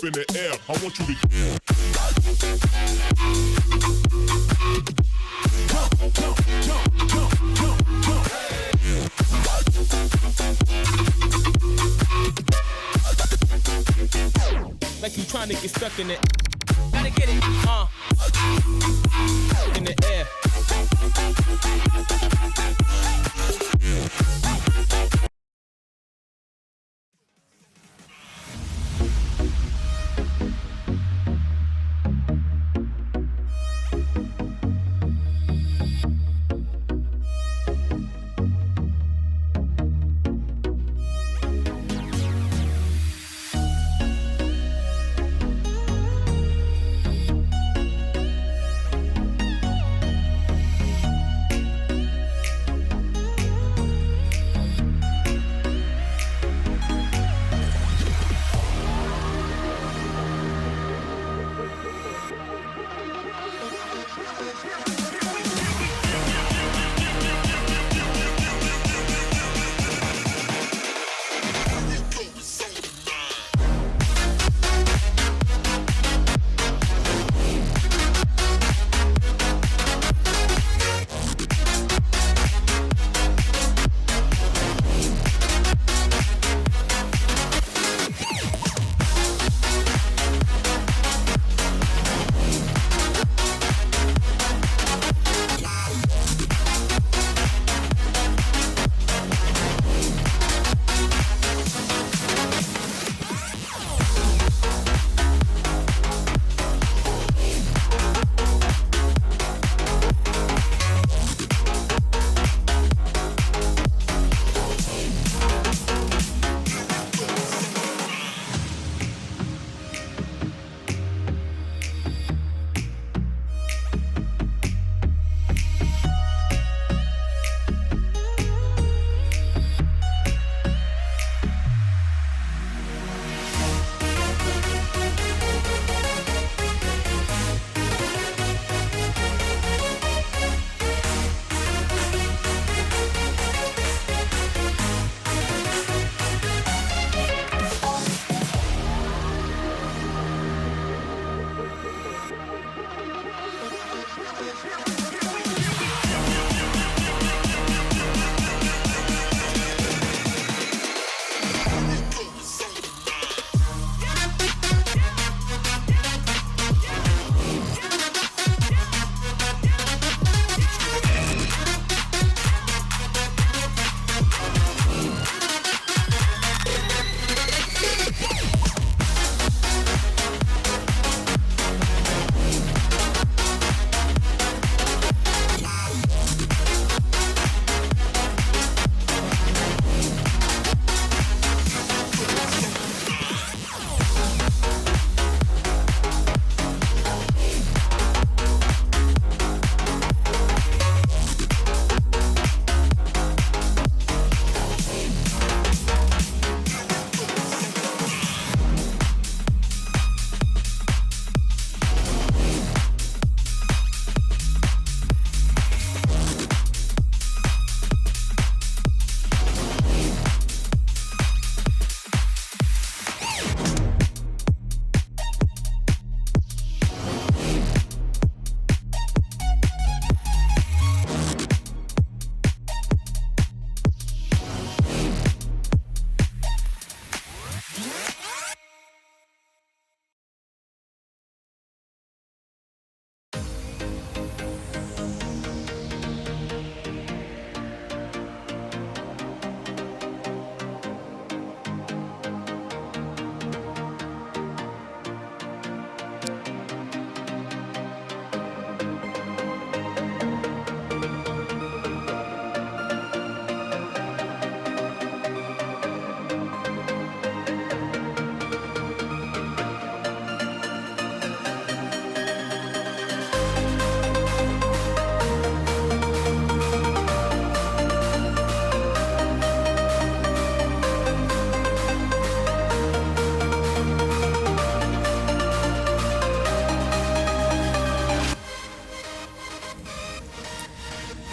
in the air. I want you to jump, jump, jump, jump, jump, jump. Like you trying to get stuck in it. Gotta get it, in the air.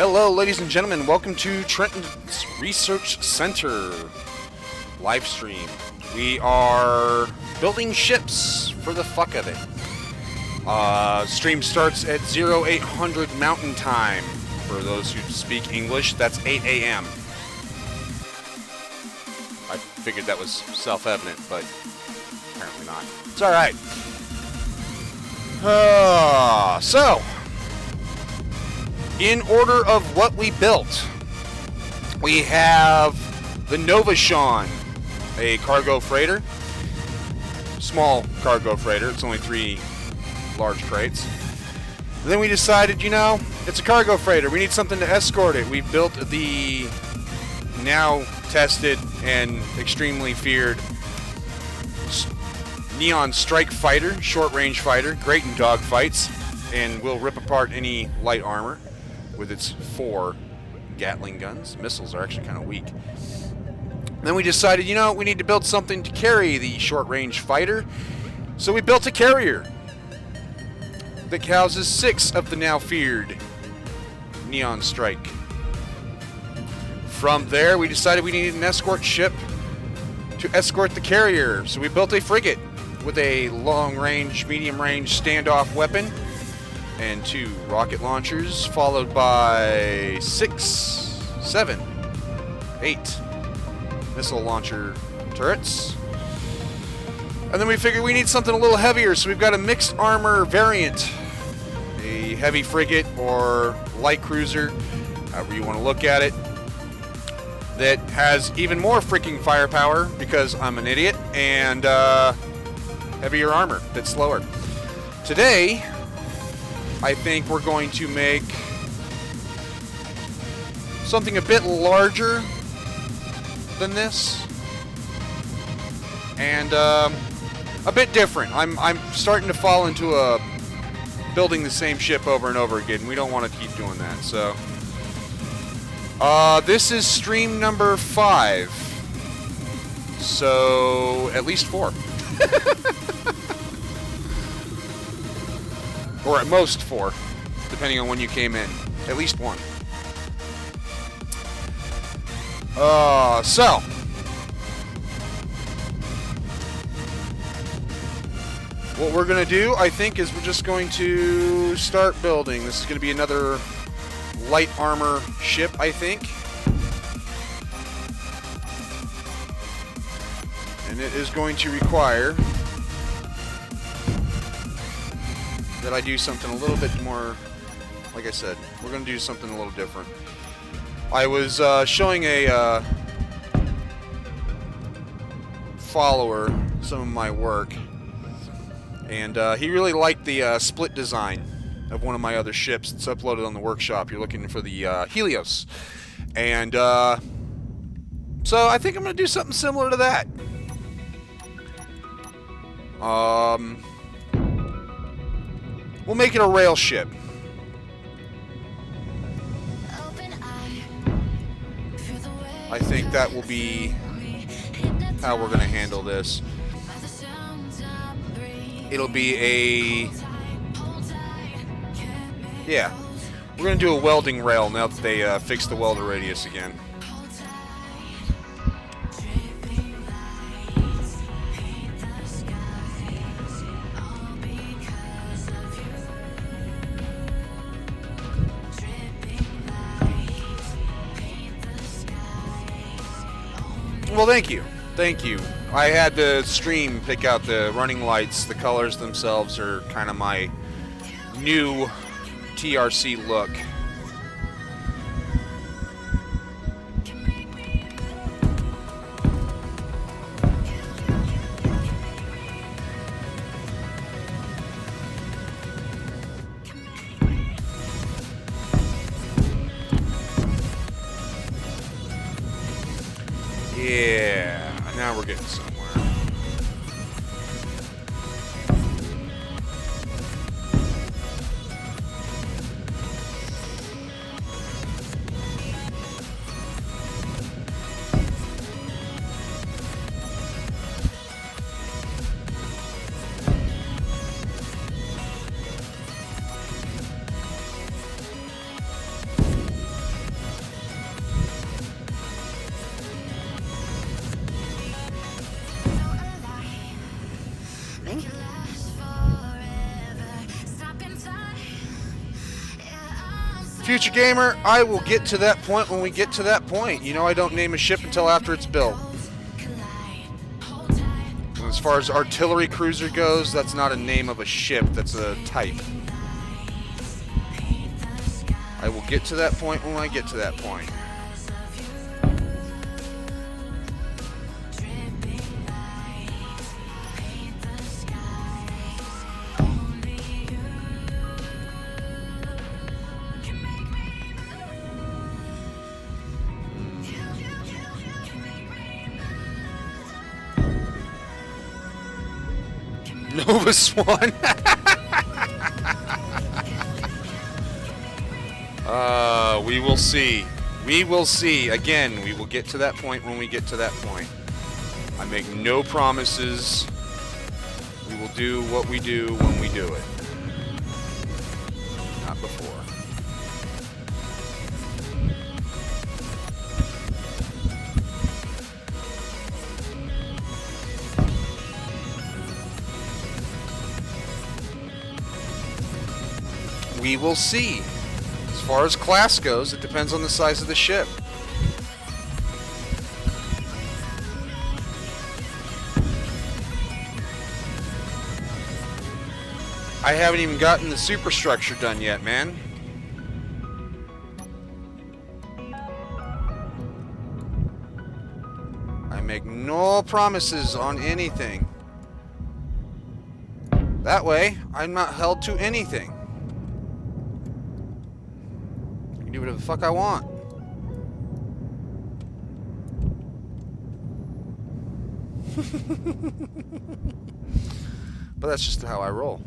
Hello, ladies and gentlemen. Welcome to Trenton's Research Center live stream. We are building ships for the fuck of it. Stream starts at 0800 Mountain Time. For those who speak English, that's 8 a.m. I figured that was self-evident, but apparently not. It's alright. So, in order of what we built, we have the Novashon, a cargo freighter. Small cargo freighter. It's only 3 large crates. And then we decided, you know, it's a cargo freighter. We need something to escort it. We built the now tested and extremely feared Neon Strike Fighter, short-range fighter, great in dogfights, and will rip apart any light armor with its 4 Gatling guns. Missiles are actually kind of weak. Then we decided, you know, we need to build something to carry the short-range fighter, so we built a carrier that houses 6 of the now feared Neon Strike. From there, we decided we needed an escort ship to escort the carrier, so we built a frigate with a long-range, medium-range standoff weapon and 2 rocket launchers, followed by 6, 7, 8 missile launcher turrets. And then we figured we need something a little heavier, so we've got a mixed armor variant. A heavy frigate or light cruiser, however you want to look at it, that has even more freaking firepower, because I'm an idiot, and heavier armor that's slower. Today, I think we're going to make something a bit larger than this, and a bit different. I'm starting to fall into a building the same ship over and over again. We don't want to keep doing that. So this is stream number 5, so at least 4. Or at most 4, depending on when you came in. At least 1. So what we're going to do, I think, is we're just going to start building. This is going to be another light armor ship, I think. And it is going to require that I do something a little bit more, like I said, we're going to do something a little different. I was showing a follower some of my work, and he really liked the split design of one of my other ships. It's uploaded on the workshop. You're looking for the Helios. And so I think I'm going to do something similar to that. We'll make it a rail ship. I think that will be how we're going to handle this. It'll be a... yeah. We're going to do a welding rail now that they fixed the welder radius again. Well, thank you. Thank you. I had the stream pick out the running lights. The colors themselves are kind of my new TRC look. Yeah, now we're getting somewhere. Future Gamer, I will get to that point when we get to that point. You know, I don't name a ship until after it's built. And as far as artillery cruiser goes, that's not a name of a ship, that's a type. I will get to that point when I get to that point. Nova Swan. We will see. We will see. Again, we will get to that point when we get to that point. I make no promises. We will do what we do when we do it. Not before. We will see. As far as class goes, it depends on the size of the ship. I haven't even gotten the superstructure done yet, man. I make no promises on anything. That way, I'm not held to anything. I can do whatever the fuck I want. But that's just how I roll.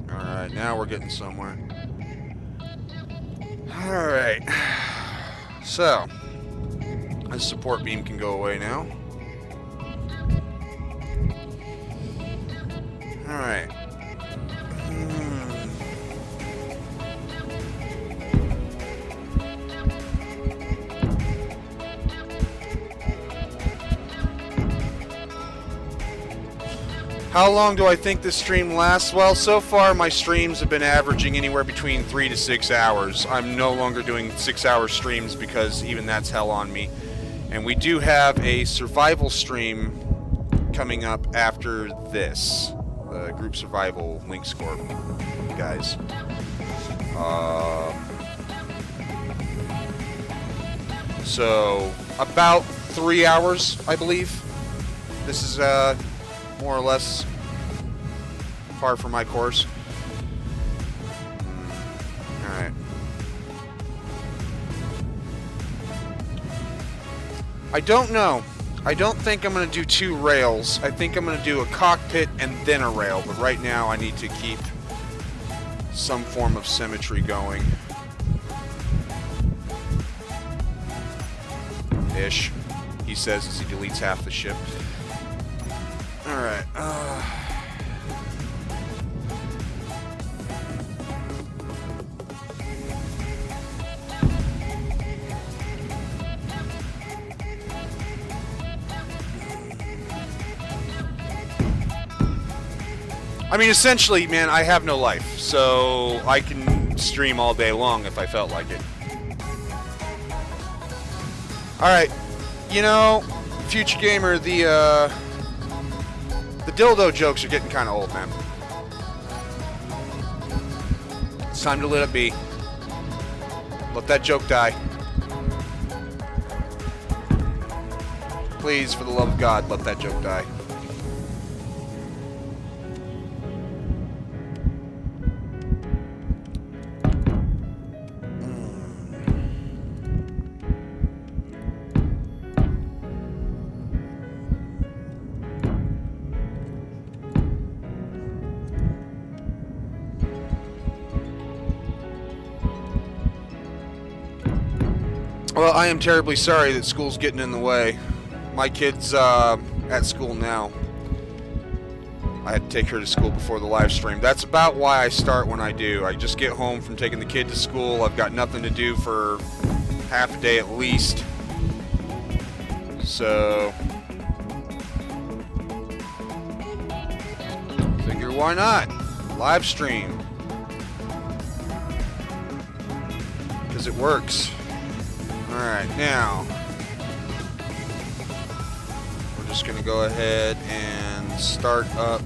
Alright, now we're getting somewhere. Alright. So, this support beam can go away now. Alright. How long do I think this stream lasts? Well, so far my streams have been averaging anywhere between 3 to 6 hours. I'm no longer doing 6-hour streams because even that's hell on me. And we do have a survival stream coming up after this. The group survival link score, guys. So, about 3 hours, I believe. This is, more or less par for my course. Alright. I don't know. I don't think I'm going to do 2 rails. I think I'm going to do a cockpit and then a rail. But right now I need to keep some form of symmetry going. Ish. He says as he deletes half the ship. Alright, I mean, essentially, man, I have no life, so I can stream all day long if I felt like it. Alright, you know, Future Gamer, the dildo jokes are getting kind of old, man. It's time to let it be. Let that joke die. Please, for the love of God, let that joke die. Well, I am terribly sorry that school's getting in the way. My kid's at school now. I had to take her to school before the live stream. That's about why I start when I do. I just get home from taking the kid to school. I've got nothing to do for half a day at least. So, figure why not? Live stream. Because it works. Alright, now we're just going to go ahead and start up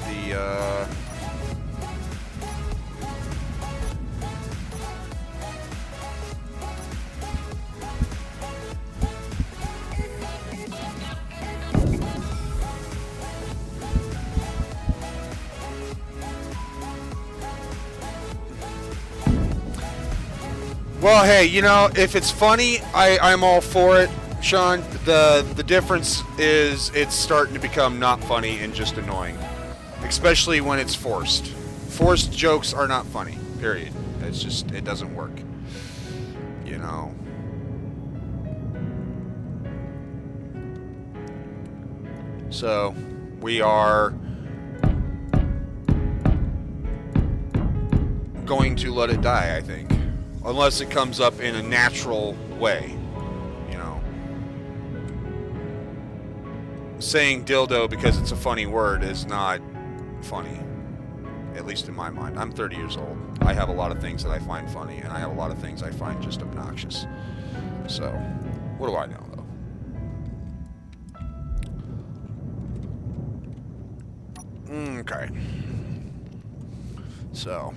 the well, hey, you know, if it's funny, I'm all for it, Sean. The difference is it's starting to become not funny and just annoying. Especially when it's forced. Forced jokes are not funny, period. It's just, it doesn't work. You know. So, we are going to let it die, I think. Unless it comes up in a natural way, you know. Saying dildo because it's a funny word is not funny, at least in my mind. I'm 30 years old. I have a lot of things that I find funny, and I have a lot of things I find just obnoxious. So, what do I know, though? Okay. So...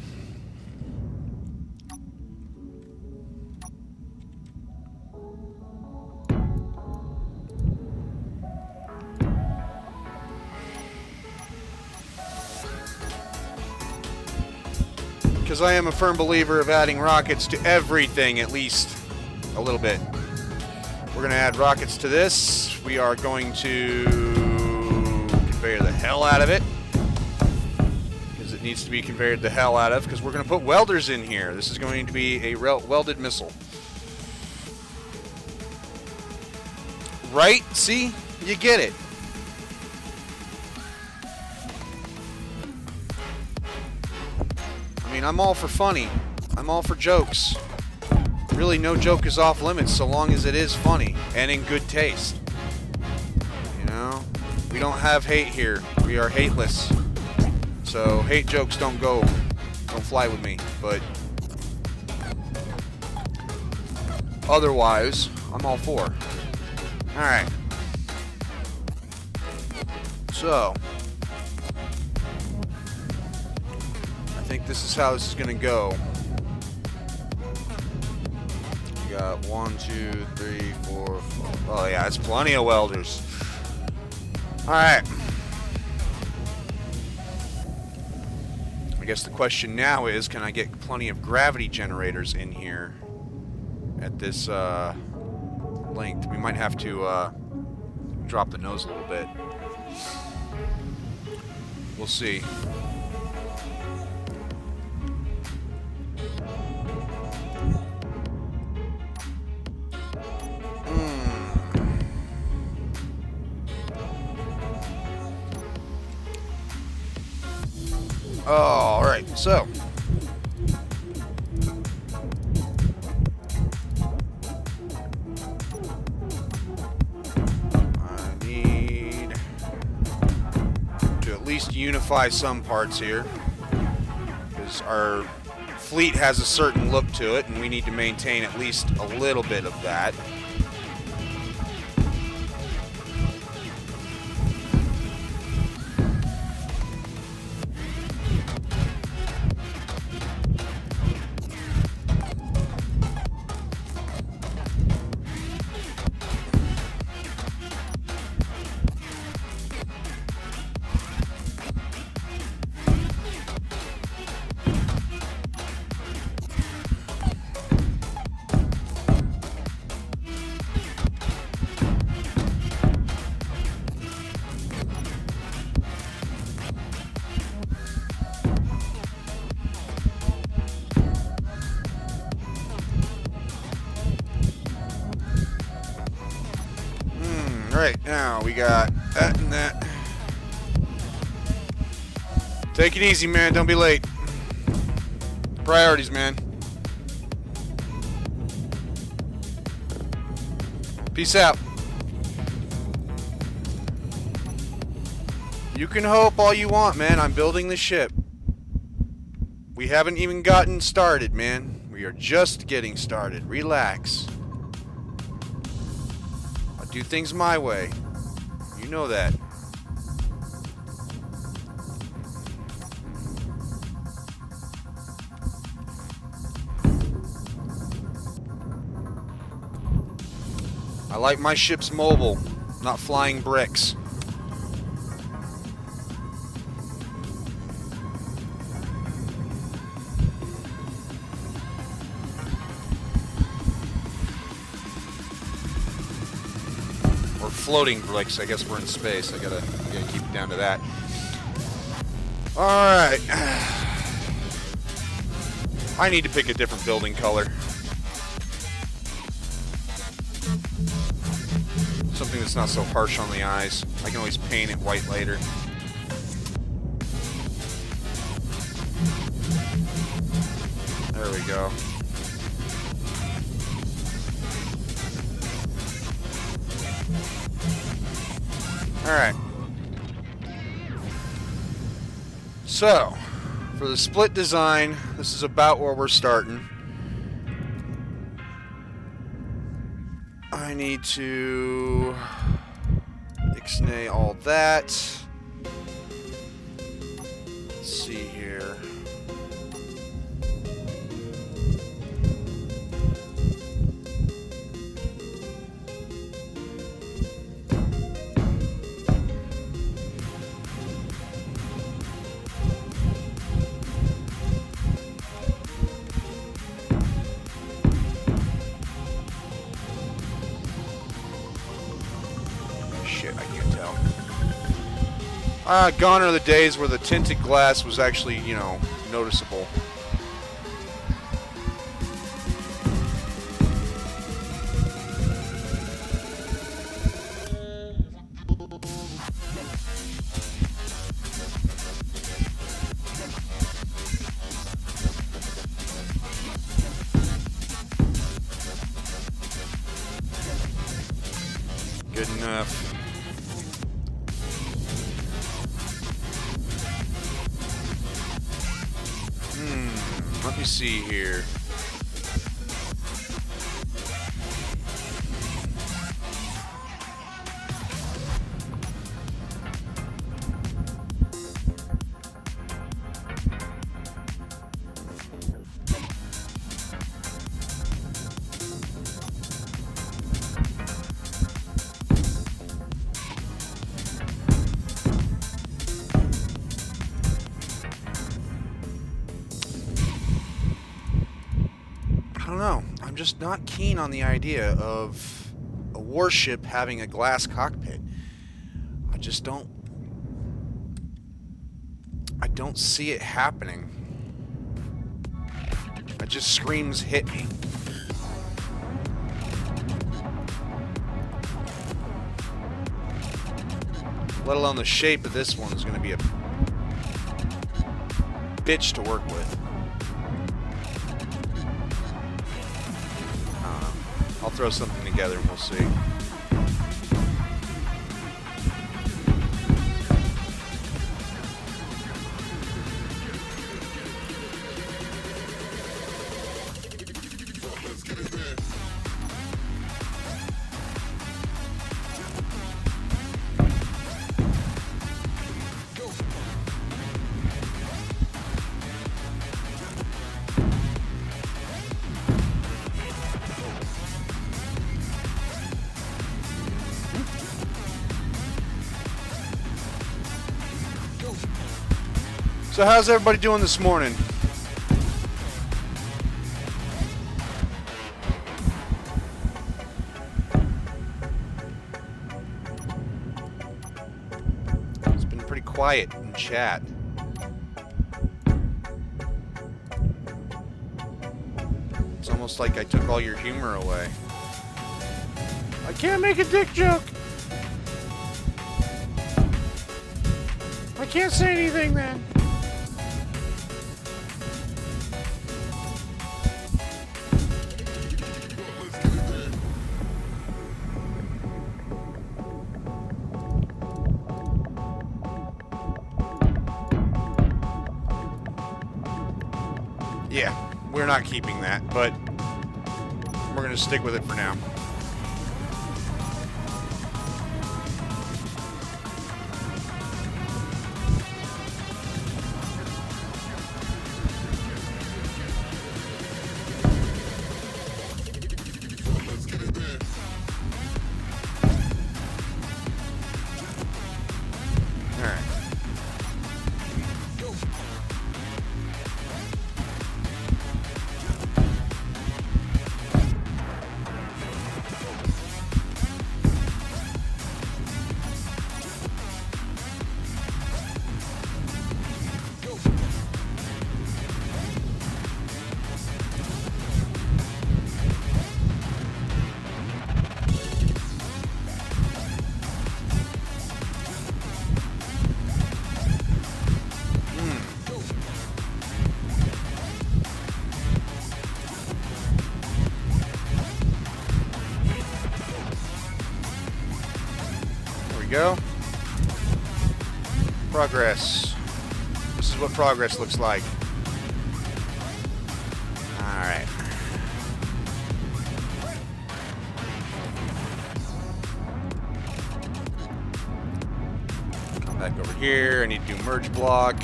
because I am a firm believer of adding rockets to everything, at least a little bit. We're going to add rockets to this. We are going to conveyor the hell out of it, because it needs to be conveyed the hell out of, because we're going to put welders in here. This is going to be a welded missile. Right? See? You get it. I mean, I'm all for funny. I'm all for jokes. Really, no joke is off limits so long as it is funny and in good taste. You know? We don't have hate here. We are hateless. So, hate jokes don't fly with me. But otherwise, I'm all for. Alright. So... I think this is how this is going to go. We got 1, 2, 3, 4, 5. Oh yeah, that's plenty of welders. Alright. I guess the question now is, can I get plenty of gravity generators in here at this length? We might have to drop the nose a little bit. We'll see. All right, so I need to at least unify some parts here, because our fleet has a certain look to it, and we need to maintain at least a little bit of that. Alright, now we got that and that. Take it easy, man. Don't be late. Priorities, man. Peace out. You can hope all you want, man. I'm building the ship. We haven't even gotten started, man. We are just getting started. Relax. I do things my way. You know that. I like my ships mobile, not flying bricks. Or floating bricks. I guess we're in space. I gotta keep it down to that. Alright. I need to pick a different building color. Something that's not so harsh on the eyes. I can always paint it white later. There we go. Alright. So, for the split design, this is about where we're starting. I need to ixnay all that. Let's see here. Shit, I can't tell. Gone are the days where the tinted glass was actually, you know, noticeable. Good enough. Let me see here. I don't know. I'm just not keen on the idea of a warship having a glass cockpit. I just don't see it happening. It just screams hit me. Let alone the shape of this one is going to be a bitch to work with. I'll throw something together and we'll see. So how's everybody doing this morning? It's been pretty quiet in chat. It's almost like I took all your humor away. I can't make a dick joke. I can't say anything then. Yeah, we're not keeping that, but we're going to stick with it for now. Go. Progress. This is what progress looks like. Alright. Come back over here. I need to do merge block.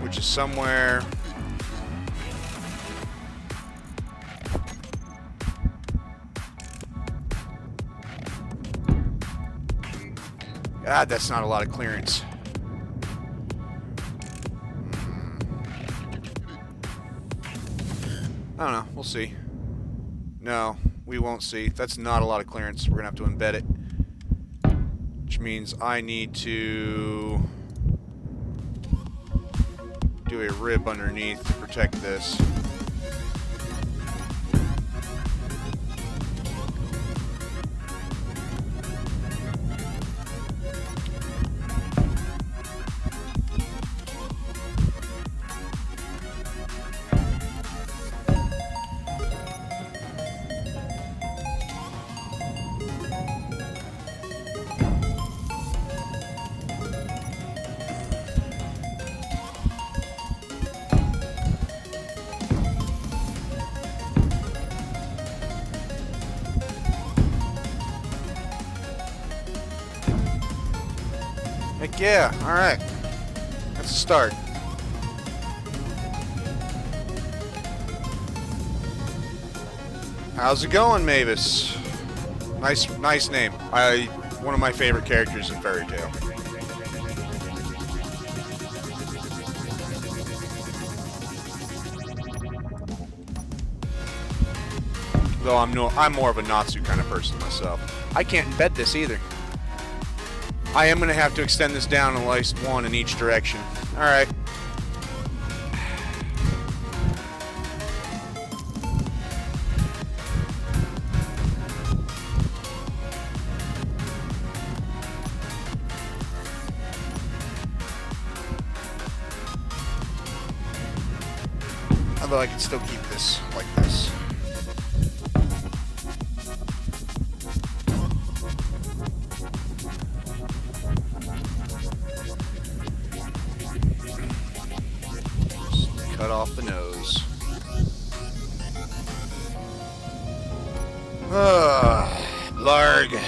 Which is somewhere. God, that's not a lot of clearance. I don't know. We'll see. No, we won't see. That's not a lot of clearance. We're going to have to embed it. Which means I need to do a rib underneath to protect this. Heck yeah, alright. That's a start. How's it going, Mavis? Nice name. One of my favorite characters in Fairy Tail. Though I'm more of a Natsu kind of person myself. I can't embed this either. I am going to have to extend this down at least one in each direction. Alright. Although I can still keep this like this. Cut off the nose. Blarg.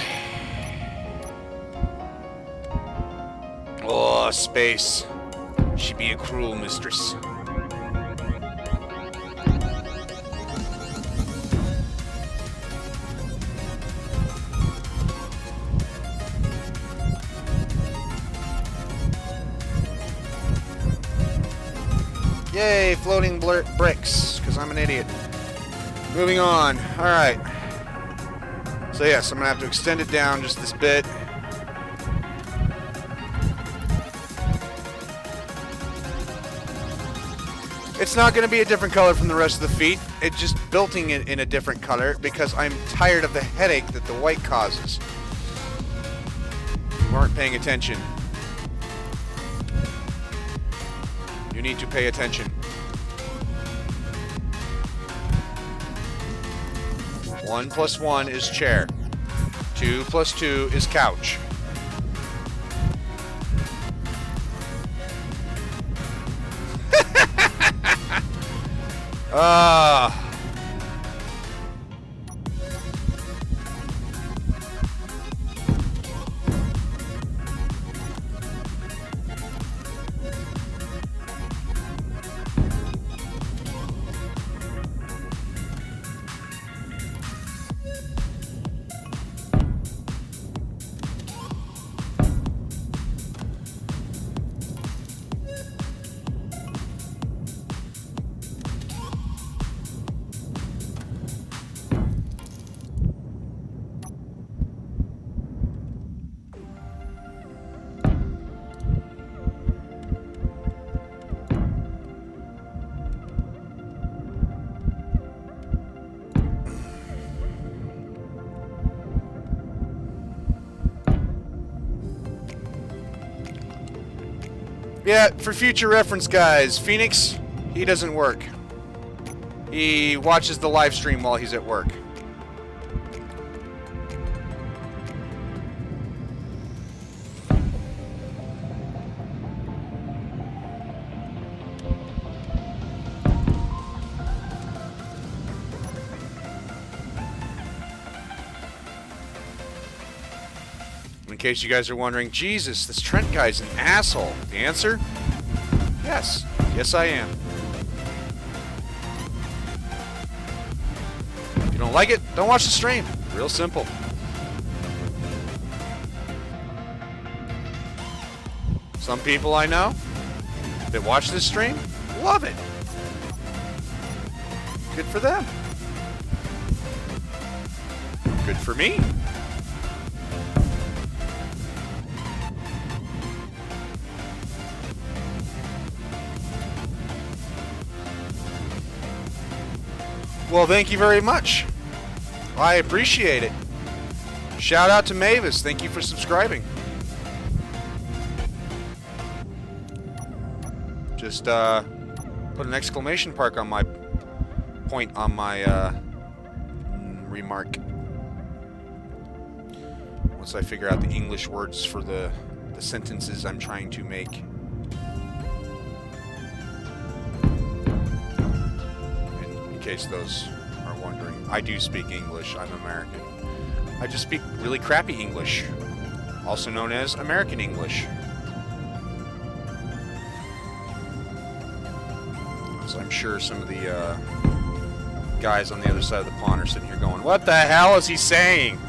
Oh, space. She be a cruel mistress. Yay, floating bricks, because I'm an idiot. Moving on. Alright. So yes, I'm going to have to extend it down just this bit. It's not going to be a different color from the rest of the feet. It's just building it in a different color because I'm tired of the headache that the white causes. You weren't paying attention. You need to pay attention. 1 + 1 is chair. 2 + 2 is couch. Ah. Yeah, for future reference, guys, Phoenix, he doesn't work. He watches the live stream while he's at work. In case you guys are wondering, Jesus, this Trent guy's an asshole. The answer? Yes. Yes, I am. If you don't like it, don't watch the stream. Real simple. Some people I know that watch this stream love it. Good for them. Good for me. Well, thank you very much. I appreciate it. Shout out to Mavis. Thank you for subscribing. Just put an exclamation mark on my point on my remark. Once I figure out the English words for the sentences I'm trying to make. In case those are wondering, I do speak English. I'm American. I just speak really crappy English, also known as American English. So I'm sure some of the guys on the other side of the pond are sitting here going, "What the hell is he saying?"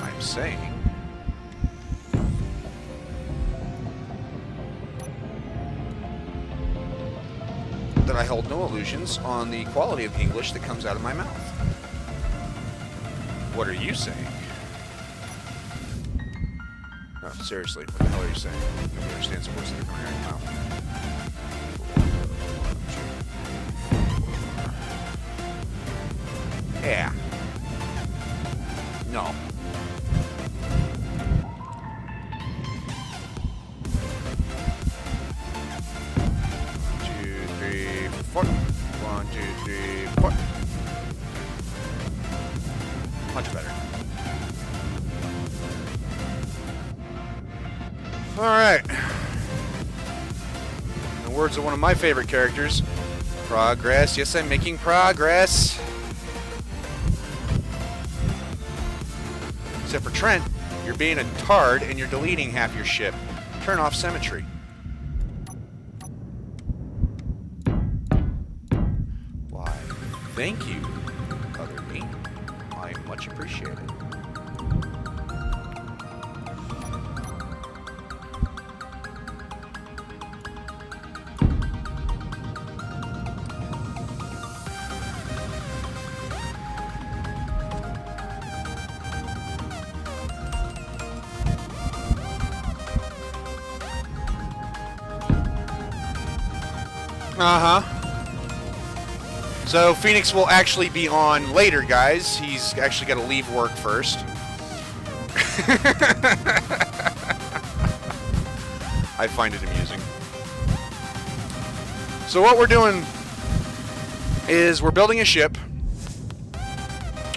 I'm saying that I hold no illusions on the quality of English that comes out of my mouth. What are you saying? No, seriously, what the hell are you saying? Nobody understands the words that are coming out of your mouth. Yeah. No. One, two, three, four. Much better. Alright. In the words of one of my favorite characters, progress. Yes, I'm making progress. Except for Trent, you're being a tard and you're deleting half your ship. Turn off symmetry. Thank you, other me. I much appreciate it. Uh-huh. So Phoenix will actually be on later, guys. He's actually got to leave work first. I find it amusing. So what we're doing is we're building a ship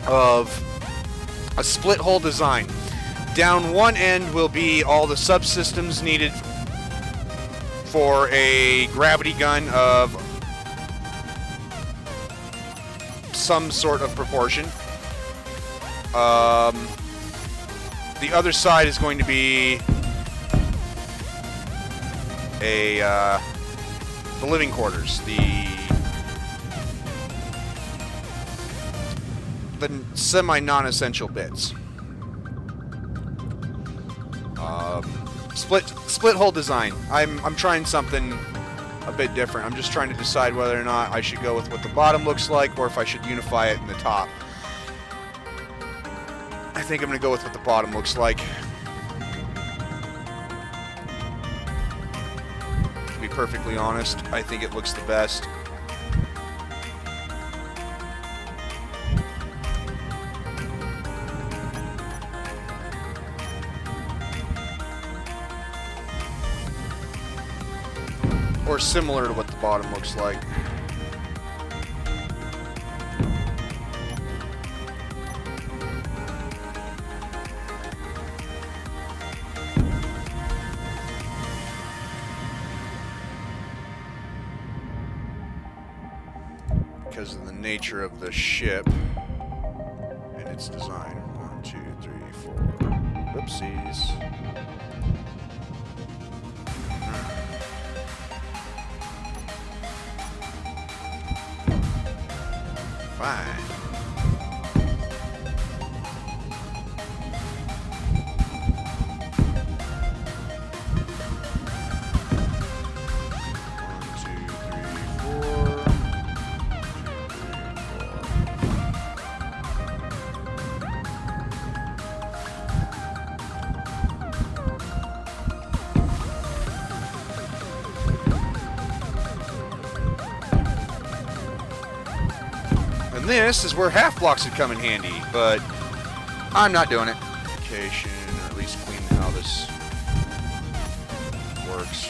of a split hull design. Down one end will be all the subsystems needed for a gravity gun of some sort of proportion. The other side is going to be the living quarters, the semi-non-essential bits. Split hole design. I'm trying something a bit different. I'm just trying to decide whether or not I should go with what the bottom looks like or if I should unify it in the top. I think I'm going to go with what the bottom looks like. To be perfectly honest, I think it looks the best. Or similar to what the bottom looks like. Because of the nature of the ship and its design. 1, 2, 3, 4. Whoopsies. Fine. And this is where half blocks would come in handy, but I'm not doing it. Location, or at least clean how this works.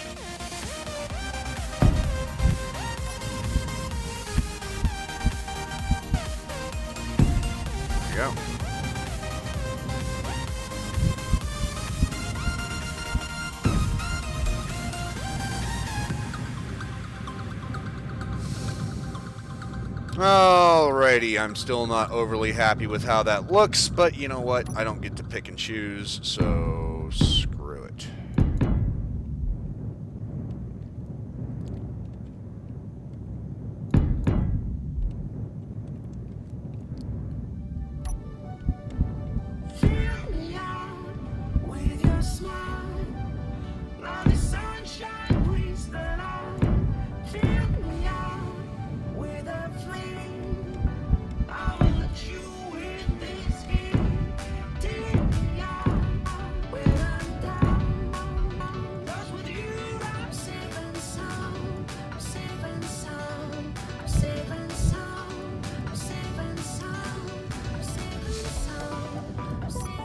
There you go. Alrighty, I'm still not overly happy with how that looks, but you know what? I don't get to pick and choose, so screw it.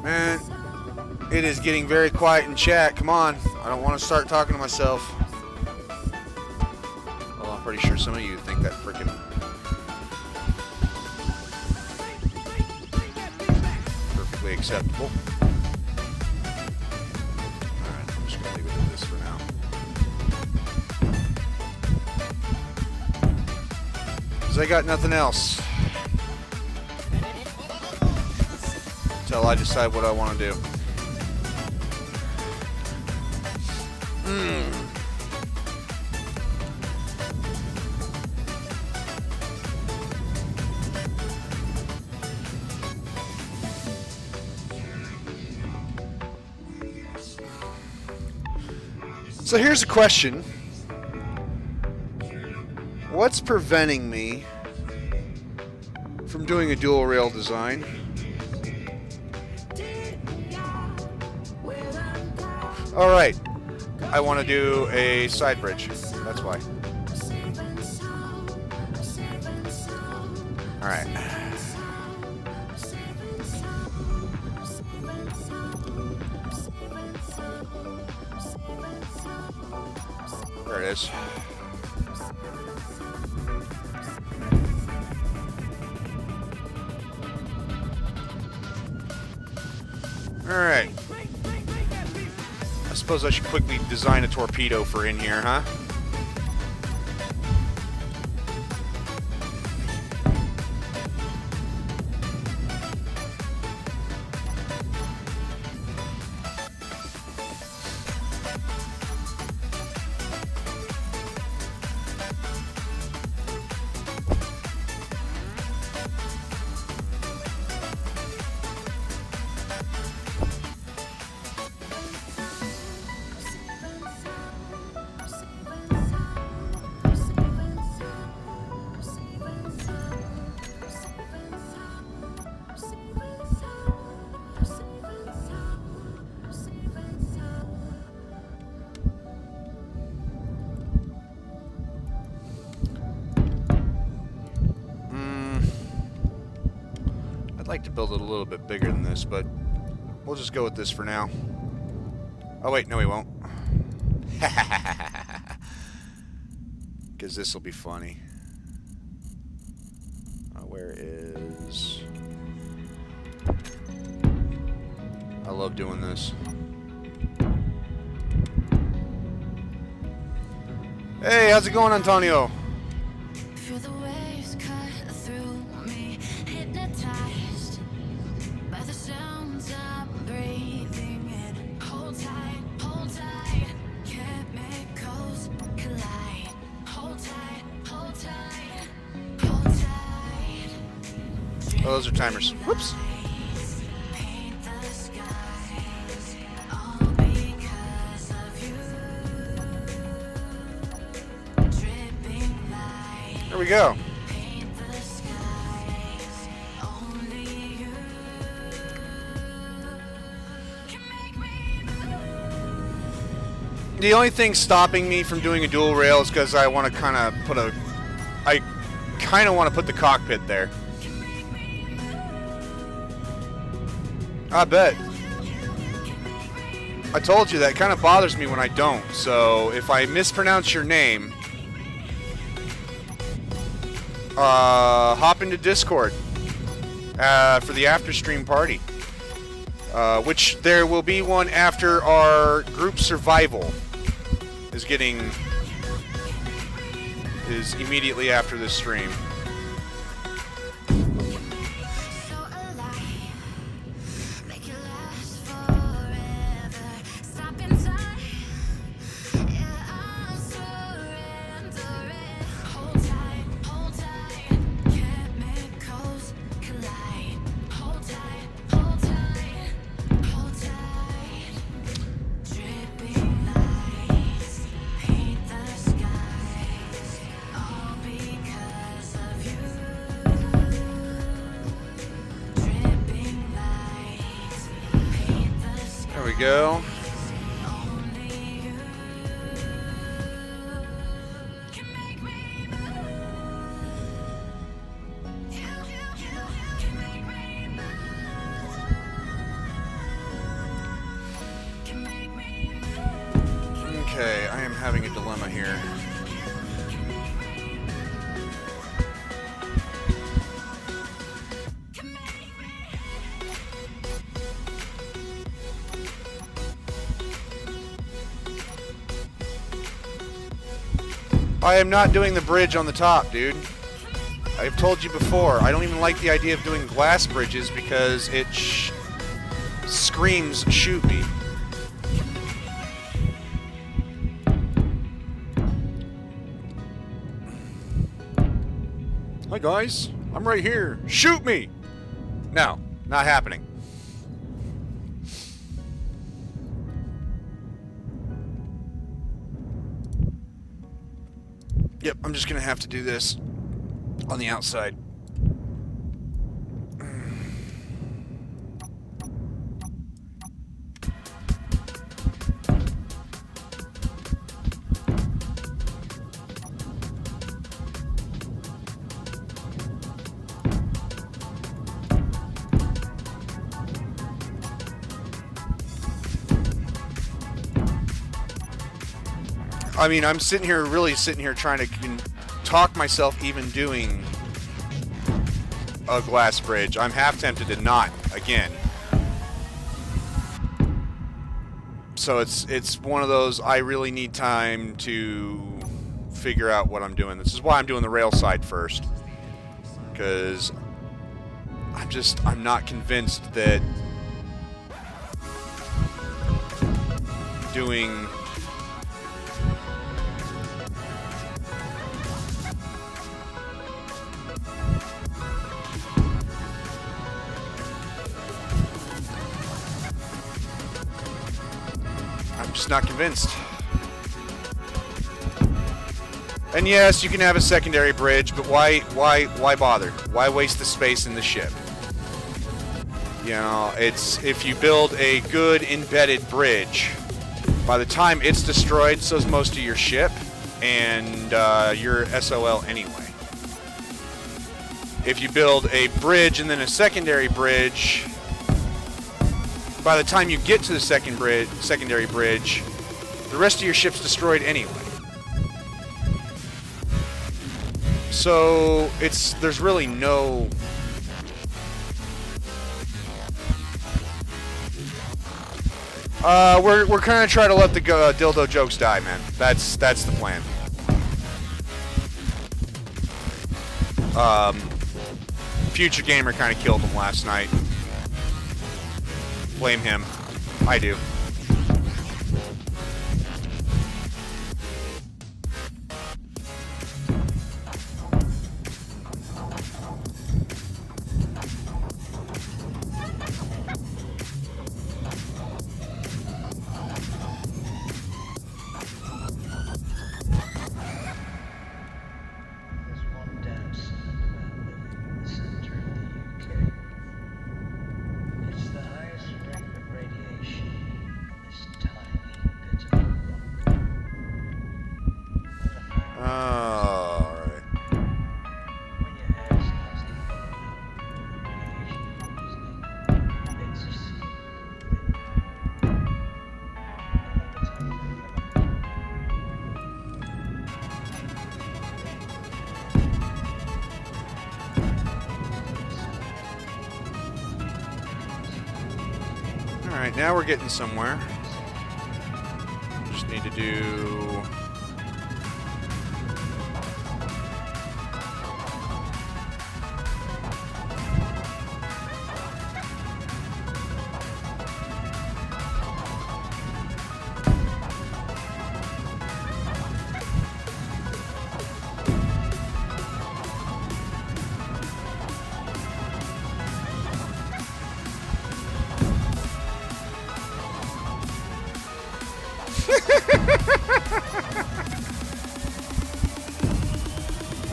Man, it is getting very quiet in chat. Come on. I don't want to start talking to myself. Well, I'm pretty sure some of you think that freaking perfectly acceptable. Alright, I'm just going to leave it at this for now. Because I got nothing else. Until I decide what I want to do. So here's a question. What's preventing me from doing a dual rail design? Alright, I want to do a side bridge. That's why. Alright. There it is. Alright. suppose I should quickly design a torpedo for in here, huh? I'd like to build it a little bit bigger than this, but we'll just go with this for now. Oh wait, no we won't. Because this will be funny. Where is... I love doing this. Hey, how's it going, Antonio? Feel the waves cut through me, hypnotized by the sounds I'm breathing in. Hold tight, chemicals collide. Hold tight, hold tight, hold tight. Oh, those are timers. Whoops. Paint the skies, all because of you. Dripping light. There we go. Paint the skies, only you can make me move. The only thing stopping me from doing a dual rail is because I want to kind of put a... I kind of want to put the cockpit there. I bet. I told you that kind of bothers me when I don't. So if I mispronounce your name, hop into Discord for the after stream party, which there will be one after our group survival is immediately after this stream. So alive, make it last forever. Stop in time, yeah, I'm surrendering. Hold tight, chemicals collide. Hold tight, hold tight. Dripping lights paint the skies, all because of you. Dripping lights paint the skies, There we go. only you can make me move. You can make me move. Can make me move. Okay, I am having a dilemma here. I am not doing the bridge on the top, dude. I've told you before, I don't even like the idea of doing glass bridges because it screams shoot me. Hi guys, I'm right here. Shoot me! No, not happening. Yep, I'm just gonna have to do this on the outside. I mean, I'm really sitting here trying to talk myself even doing a glass bridge. I'm half tempted to not again. So it's one of those, I really need time to figure out what I'm doing. This is why I'm doing the rail side first. Because I'm not convinced that doing I'm just not convinced. And yes, you can have a secondary bridge, but why bother? Why waste the space in the ship? You know, it's if you build a good embedded bridge, by the time it's destroyed, so's most of your ship, and you're SOL anyway. If you build a bridge and then a secondary bridge, by the time you get to the secondary bridge, the rest of your ship's destroyed anyway. So there's really no. We're kind of trying to let the dildo jokes die, man. That's the plan. Future Gamer kind of killed him last night. Blame him. I do. There's one damn sound about living in the center of the UK. It's the highest strength of radiation on this tiny bit of rock. And the fact Alright. when your hair starts to fall out and the radiation poisoning, it's a secret. And by the time you come Alright, now we're getting somewhere. Just need to do.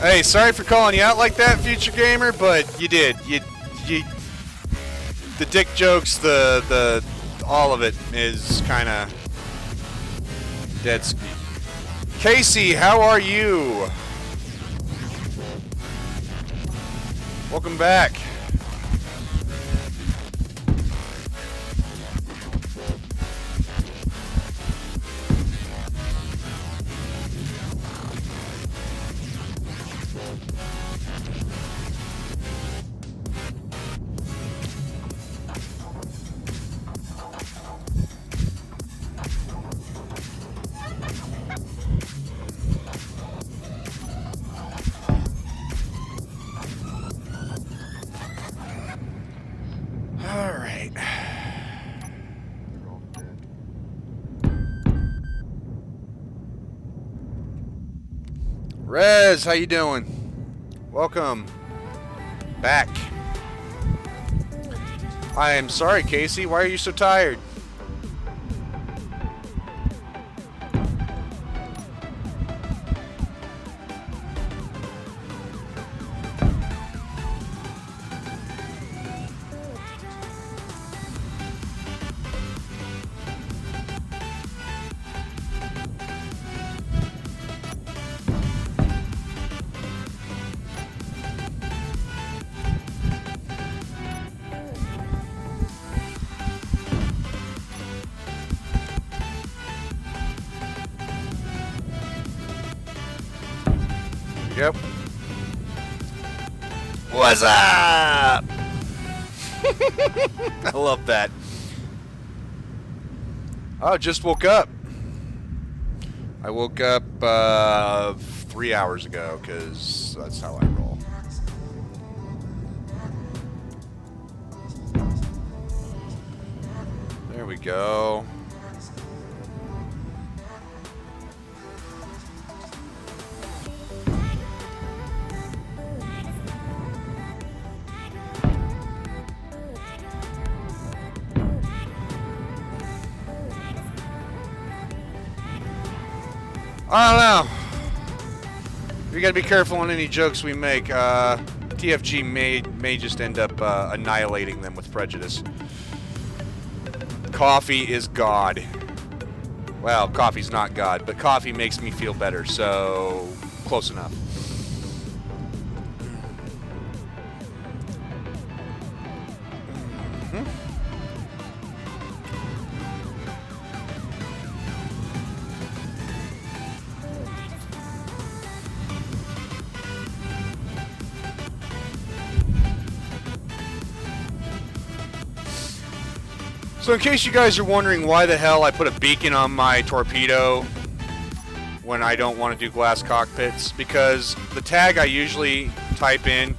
Hey, sorry for calling you out like that, Future Gamer, but you did. You the dick jokes, the all of it is kind of dead. Casey, how are you? Welcome back. Rez, how you doing? Welcome back. I am sorry, Casey. Why are you so tired? Yep. What's up? I love that. Oh, just woke up. I woke up 3 hours ago, because that's how I roll. There we go. I don't know. We gotta be careful on any jokes we make. TFG may just end up annihilating them with prejudice. Coffee is God. Well, coffee's not God, but coffee makes me feel better, so close enough. So in case you guys are wondering why the hell I put a beacon on my torpedo when I don't want to do glass cockpits, because the tag I usually type in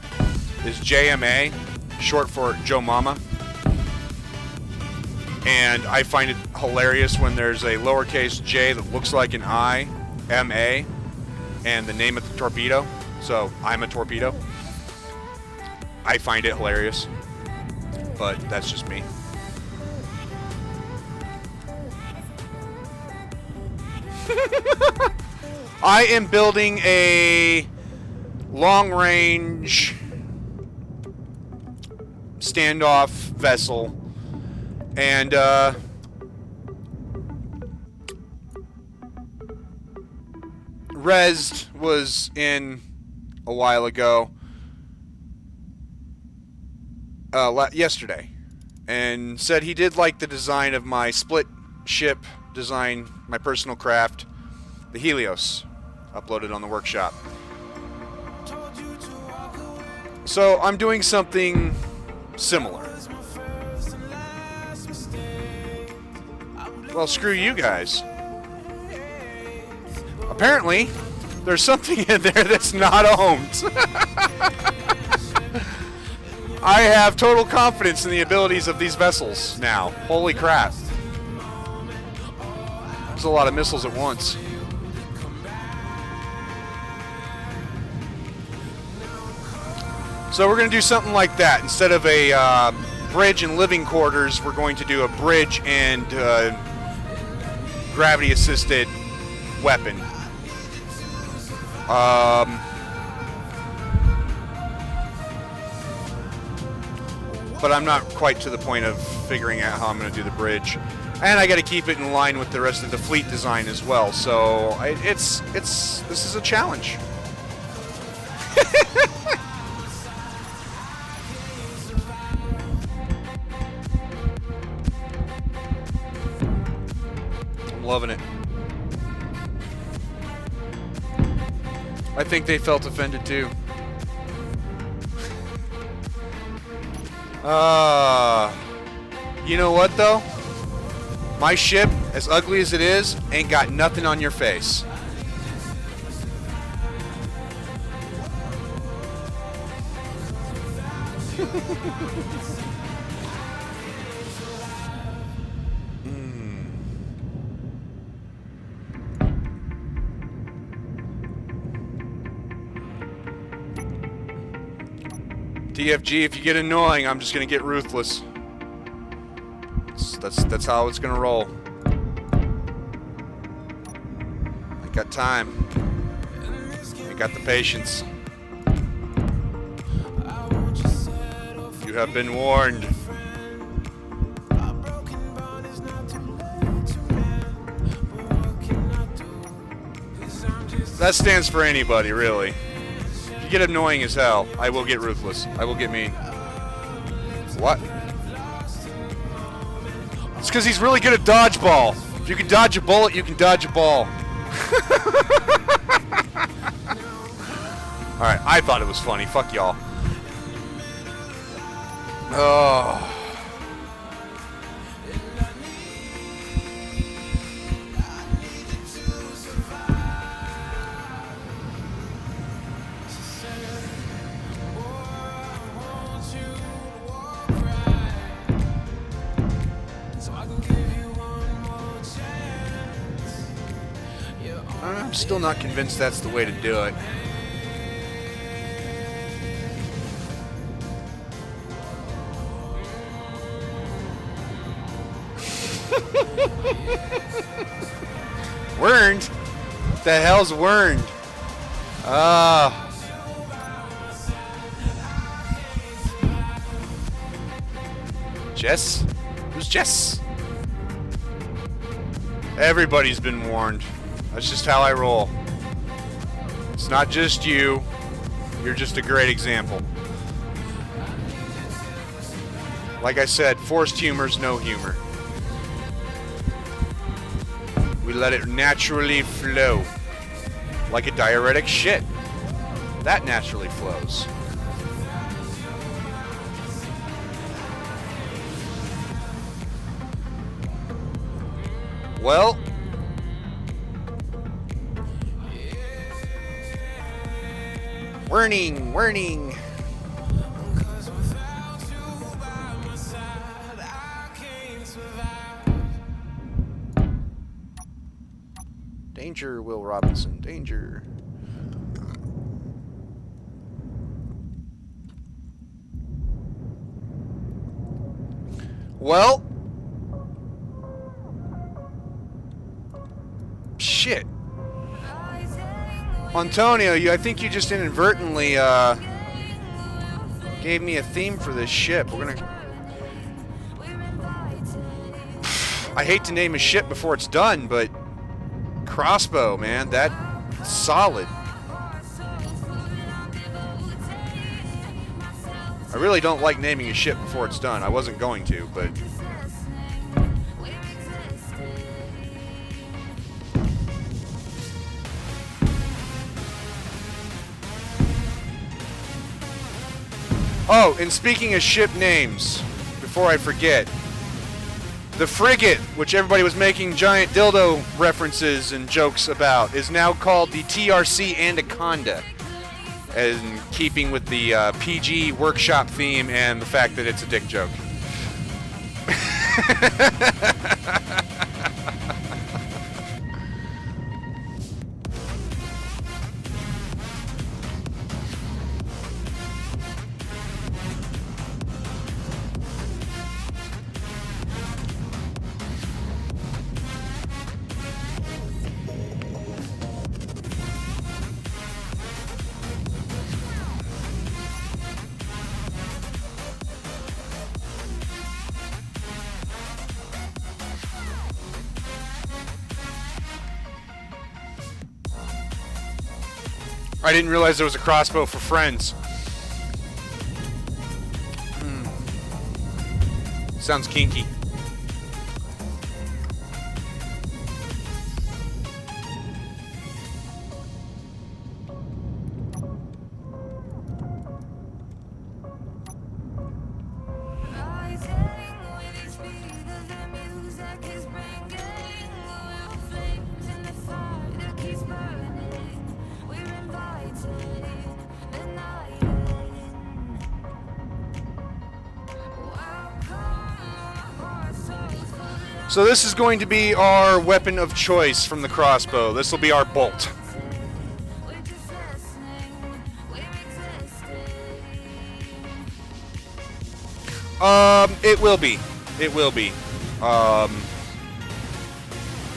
is JMA, short for Joe Mama. And I find it hilarious when there's a lowercase j that looks like an I, M-A, and the name of the torpedo. So, I'm a torpedo. I find it hilarious. But that's just me. I am building a long-range standoff vessel, and Rez was in a while ago, yesterday, and said he did like the design of my split ship design, my personal craft, the Helios, uploaded on the workshop. So I'm doing something similar. Well, screw you guys. Apparently, there's something in there that's not owned. I have total confidence in the abilities of these vessels now. Holy crap. There's a lot of missiles at once. So we're going to do something like that. Instead of a bridge and living quarters, we're going to do a bridge and gravity-assisted weapon. But I'm not quite to the point of figuring out how I'm going to do the bridge. And I got to keep it in line with the rest of the fleet design as well. So this is a challenge. I'm loving it. I think they felt offended too. You know what though? My ship, as ugly as it is, ain't got nothing on your face. TFG, if you get annoying, I'm just gonna get ruthless. That's how it's gonna roll. I got time. I got the patience. You have been warned. That stands for anybody, really. If you get annoying as hell, I will get ruthless. I will get mean. What? It's because he's really good at dodgeball. If you can dodge a bullet, you can dodge a ball. Alright, I thought it was funny. Fuck y'all. Oh. still not convinced that's the way to do it. Werned? What the hell's werned? Jess? Who's Jess? Everybody's been warned. That's just how I roll. It's not just you. You're just a great example. Like I said, forced humor's no humor. We let it naturally flow. Like a diuretic shit. That naturally flows. Well, warning. Danger, Will Robinson, danger. Well, shit. Antonio, I think you just inadvertently gave me a theme for this ship. We're gonna... I hate to name a ship before it's done, but crossbow, man, that's solid. I really don't like naming a ship before it's done. I wasn't going to, but... Oh, and speaking of ship names, before I forget, the frigate, which everybody was making giant dildo references and jokes about, is now called the TRC Anaconda, in keeping with the PG workshop theme and the fact that it's a dick joke. I didn't realize there was a crossbow for friends. Sounds kinky. So this is going to be our weapon of choice from the crossbow. This will be our bolt. It will be. It will be.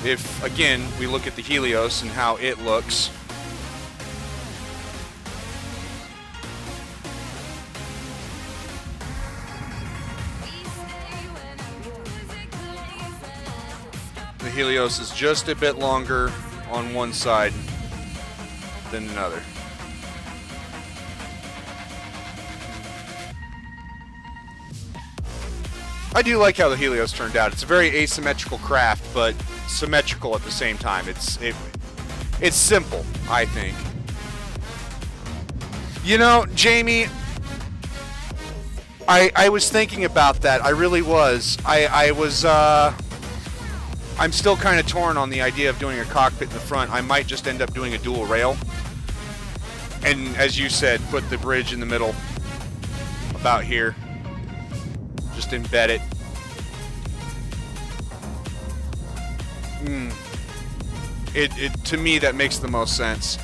If, again, we look at the Helios and how it looks. The Helios is just a bit longer on one side than another. I do like how the Helios turned out. It's a very asymmetrical craft, but symmetrical at the same time. It's simple, I think. You know, Jamie, I was thinking about that. I really was. I'm still kind of torn on the idea of doing a cockpit in the front. I might just end up doing a dual rail. And as you said, put the bridge in the middle, about here. Just embed it. To me, that makes the most sense.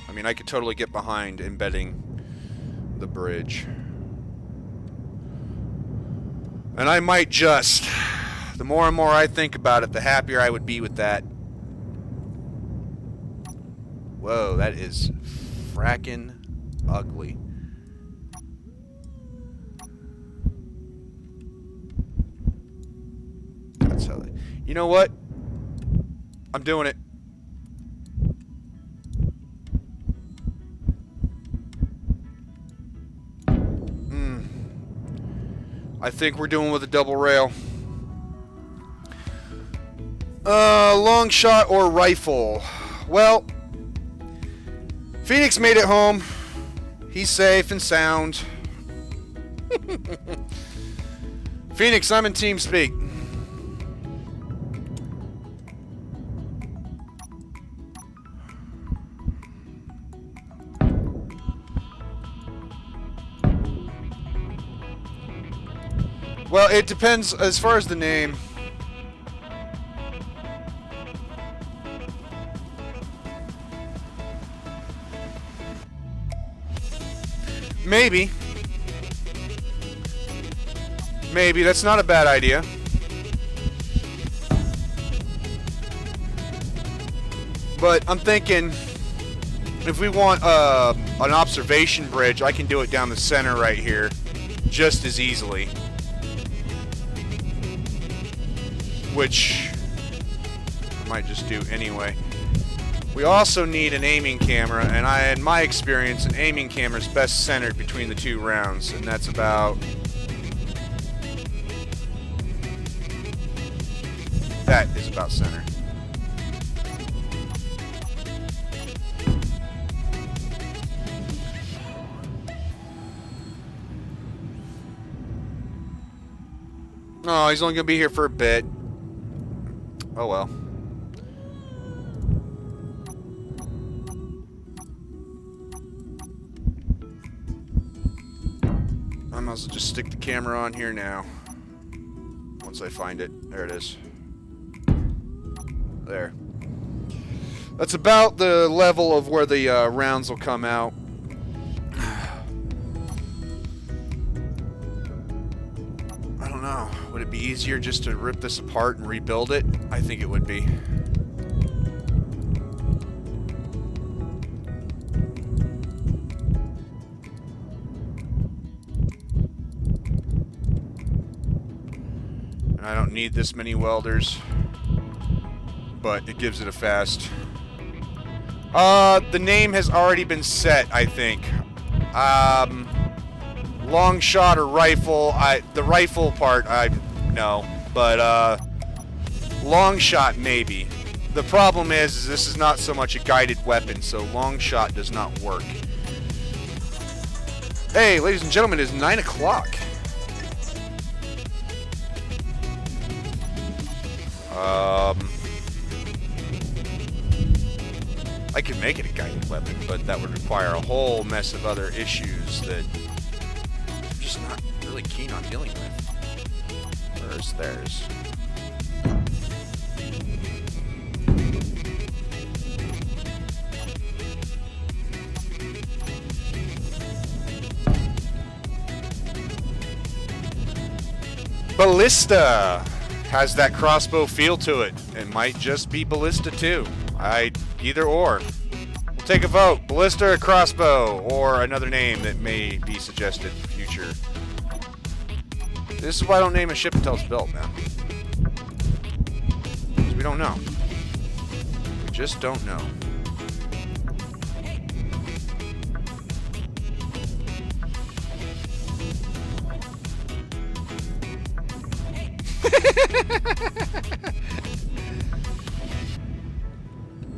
I mean, I could totally get behind embedding the bridge. And I might just. The more and more I think about it, the happier I would be with that. Whoa, that is frackin' ugly. That's how they... You know what? I'm doing it. I think we're doing with a double rail. Long shot or rifle? Well, Phoenix made it home. He's safe and sound. Phoenix, I'm in team speak. Well, it depends as far as the name. Maybe. Maybe. That's not a bad idea. But I'm thinking, if we want an observation bridge, I can do it down the center right here just as easily. Which I might just do anyway. We also need an aiming camera, and in my experience, an aiming camera is best centered between the two rounds, and that's about... That is about center. Oh, he's only going to be here for a bit. Oh well. I might as well just stick the camera on here now. Once I find it. There it is. There. That's about the level of where the rounds will come out. I don't know. Would it be easier just to rip this apart and rebuild it? I think it would be. I don't need this many welders, but it gives it a fast. The name has already been set, I think. Long shot or rifle. The rifle part, no, but long shot maybe. The problem is this is not so much a guided weapon, so long shot does not work. Hey, ladies and gentlemen, it is 9 o'clock. I could make it a guided weapon, but that would require a whole mess of other issues that I'm just not really keen on dealing with. Where's theirs? Ballista has that crossbow feel to it. It might just be Ballista too. Either or. We'll take a vote. Ballista or crossbow, or another name that may be suggested in the future. This is why I don't name a ship until it's built, man. Because we don't know. We just don't know.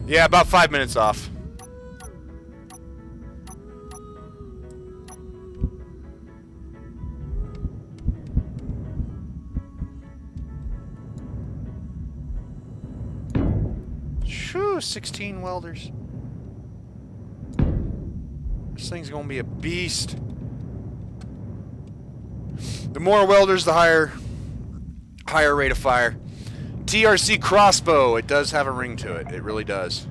Yeah, about 5 minutes off. Shoo, 16 welders. This thing's gonna be a beast. The more welders, the higher rate of fire. TRC crossbow. It does have a ring to it. It really does.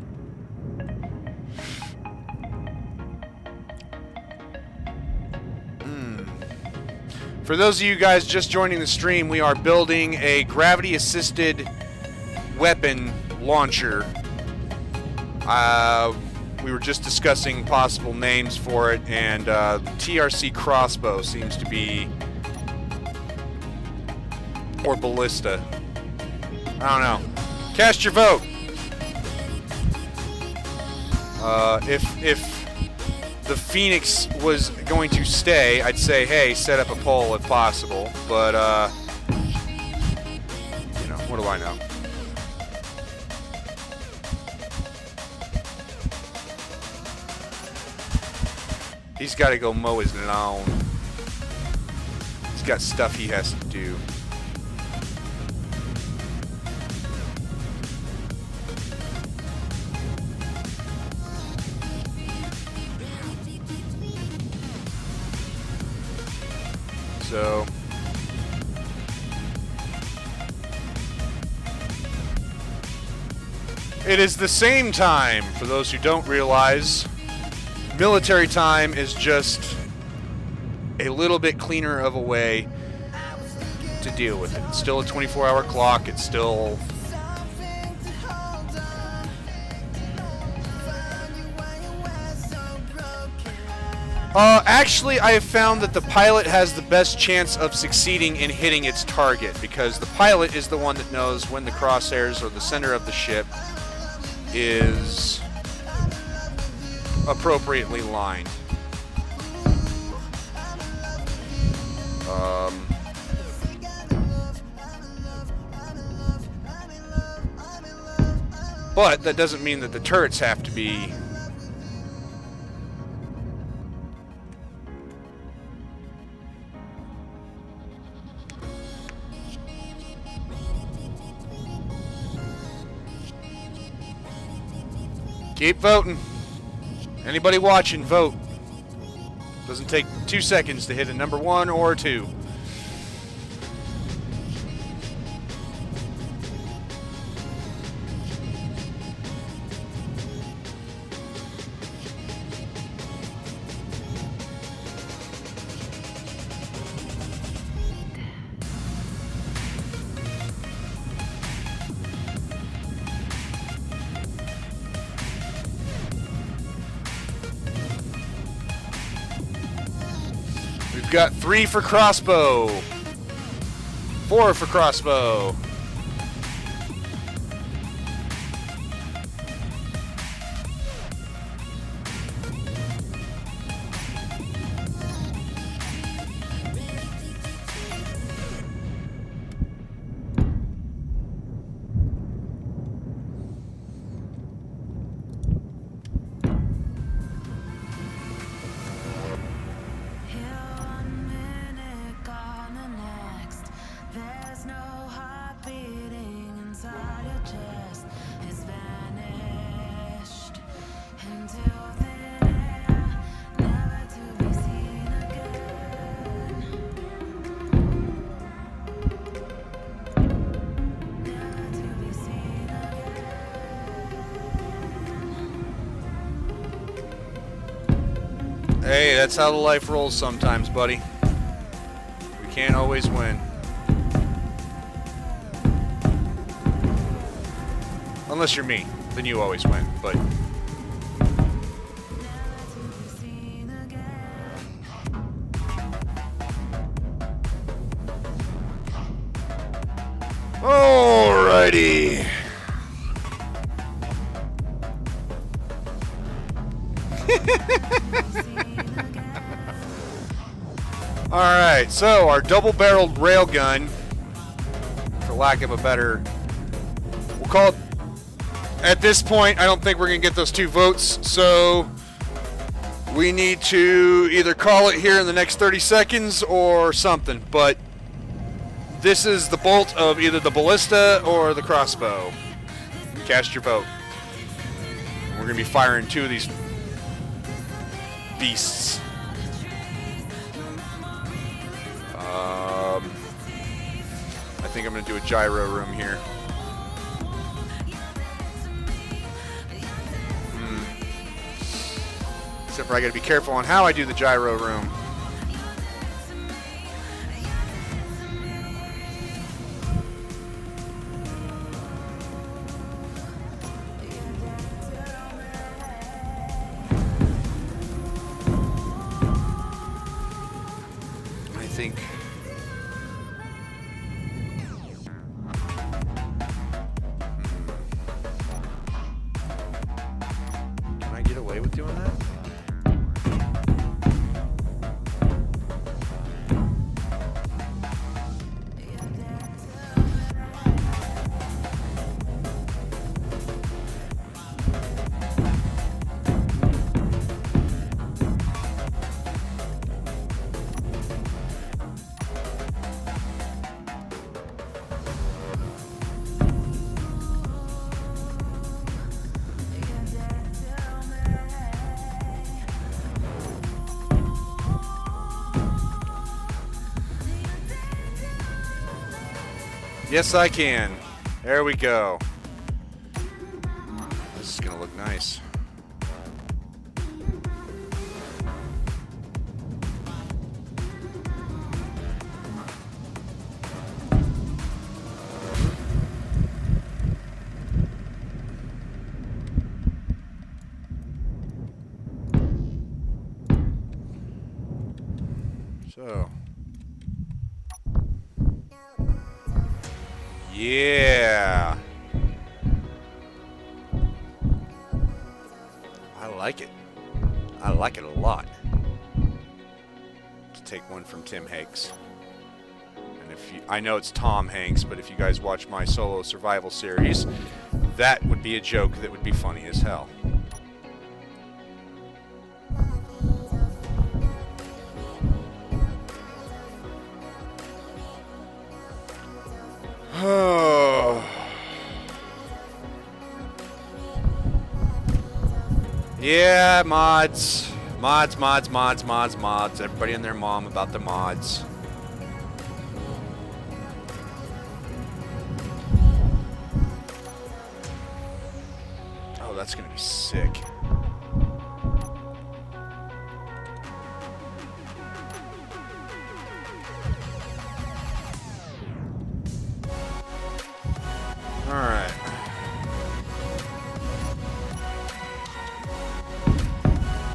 For those of you guys just joining the stream, we are building a gravity-assisted weapon launcher. We were just discussing possible names for it, and TRC crossbow seems to be, or ballista. I don't know. Cast your vote. If the Phoenix was going to stay, I'd say, hey, set up a poll if possible. But you know, what do I know? He's got to go mow his lawn. He's got stuff he has to do. So it is the same time. For those who don't realize, military time is just a little bit cleaner of a way to deal with it. It's still a 24-hour clock. It's still actually, I have found that the pilot has the best chance of succeeding in hitting its target, because the pilot is the one that knows when the crosshairs or the center of the ship is appropriately lined. But that doesn't mean that the turrets have to be keep voting. Anybody watching, vote. Doesn't take 2 seconds to hit a number 1 or 2. We've got 3 for crossbow, 4 for crossbow. Hey, that's how the life rolls sometimes, buddy. We can't always win. Unless you're me, then you always win, but... Alrighty. Alright, so our double-barreled railgun, for lack of a better, we'll call it, at this point, I don't think we're going to get those 2 votes, so we need to either call it here in the next 30 seconds or something, but this is the bolt of either the ballista or the crossbow. Cast your vote. We're going to be firing 2 of these beasts. going to do a gyro room here. Except for I got to be careful on how I do the gyro room. I think can I get away with doing that? Yes, I can. There we go. This is gonna look nice. So. Yeah. I like it. I like it a lot. To take one from Tim Hanks. And if you, I know it's Tom Hanks, but if you guys watch my solo survival series, that would be a joke that would be funny as hell. Oh. Yeah, mods. Mods. Everybody and their mom about the mods. Oh, that's gonna be sick. Alright.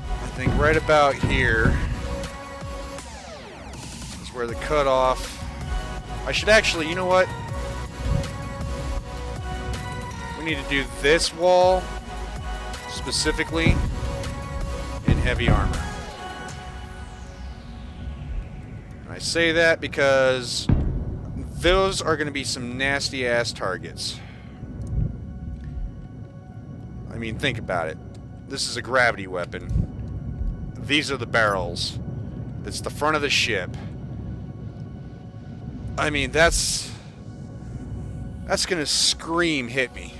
I think right about here is where the cutoff. I should actually, you know what? We need to do this wall specifically in heavy armor. And I say that because those are going to be some nasty ass targets. I mean, think about it. This is a gravity weapon. These are the barrels. It's the front of the ship. I mean, that's going to scream hit me.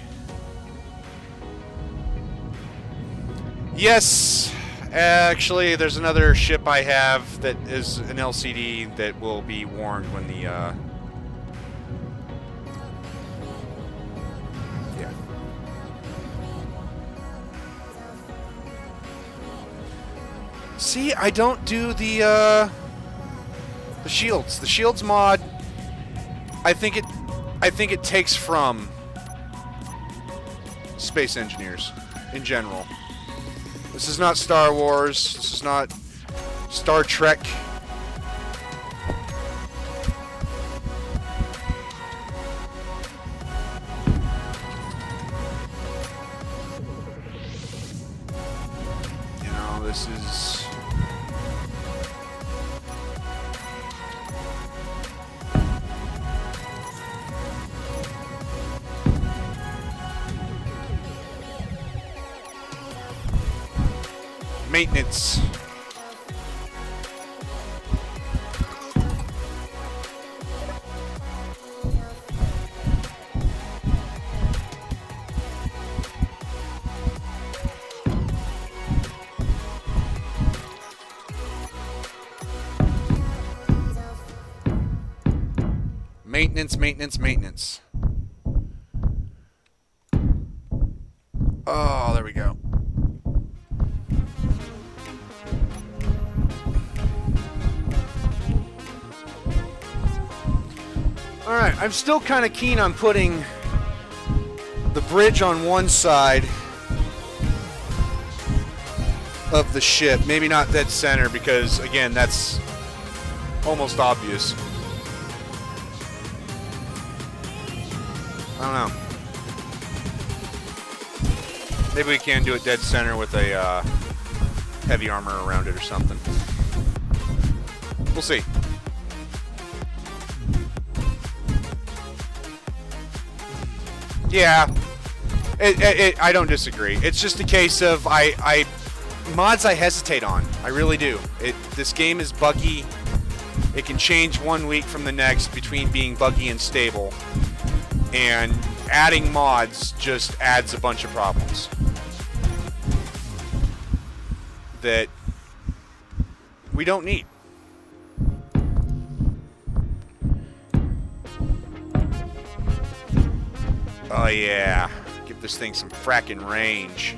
Yes, actually, there's another ship I have that is an LCD that will be warned when the yeah. See, I don't do the shields. The shields mod, I think it takes from Space Engineers in general. This is not Star Wars. This is not Star Trek. You know, this is... maintenance. Maintenance, maintenance, maintenance. Oh, there we go. Alright, I'm still kind of keen on putting the bridge on one side of the ship. Maybe not dead center because, again, that's almost obvious. I don't know. Maybe we can do it dead center with a heavy armor around it or something. We'll see. Yeah, I don't disagree. It's just a case of mods I hesitate on. I really do. This game is buggy. It can change one week from the next between being buggy and stable. And adding mods just adds a bunch of problems that we don't need. Oh yeah, give this thing some frackin' range.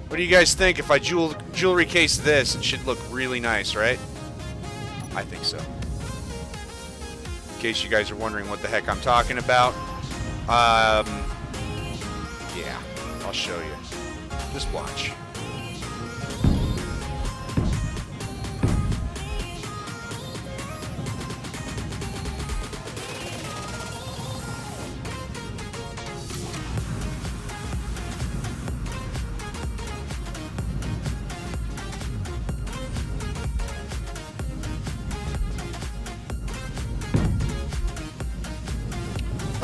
What do you guys think if I jewelry case this? It should look really nice, right? I think so. In case you guys are wondering what the heck I'm talking about. Yeah, I'll show you. Just watch.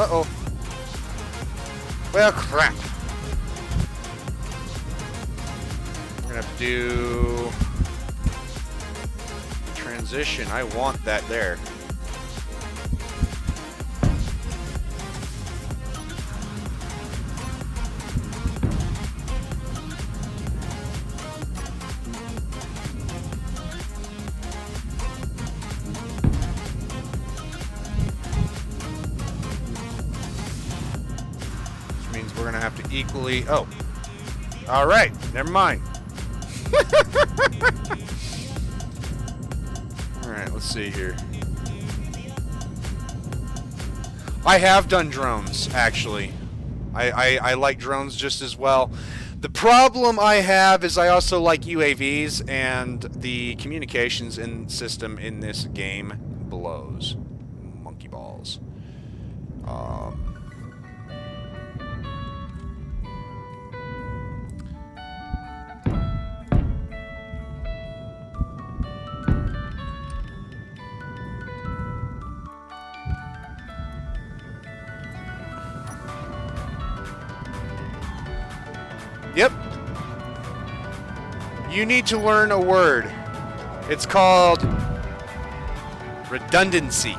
Uh-oh. Well, crap. We're gonna have to do transition. I want that there. We're gonna have to equally. Oh, all right. Never mind. All right. Let's see here. I have done drones actually. I like drones just as well. The problem I have is I also like UAVs, and the communications system in this game blows. Monkey balls. Yep. You need to learn a word. It's called redundancy.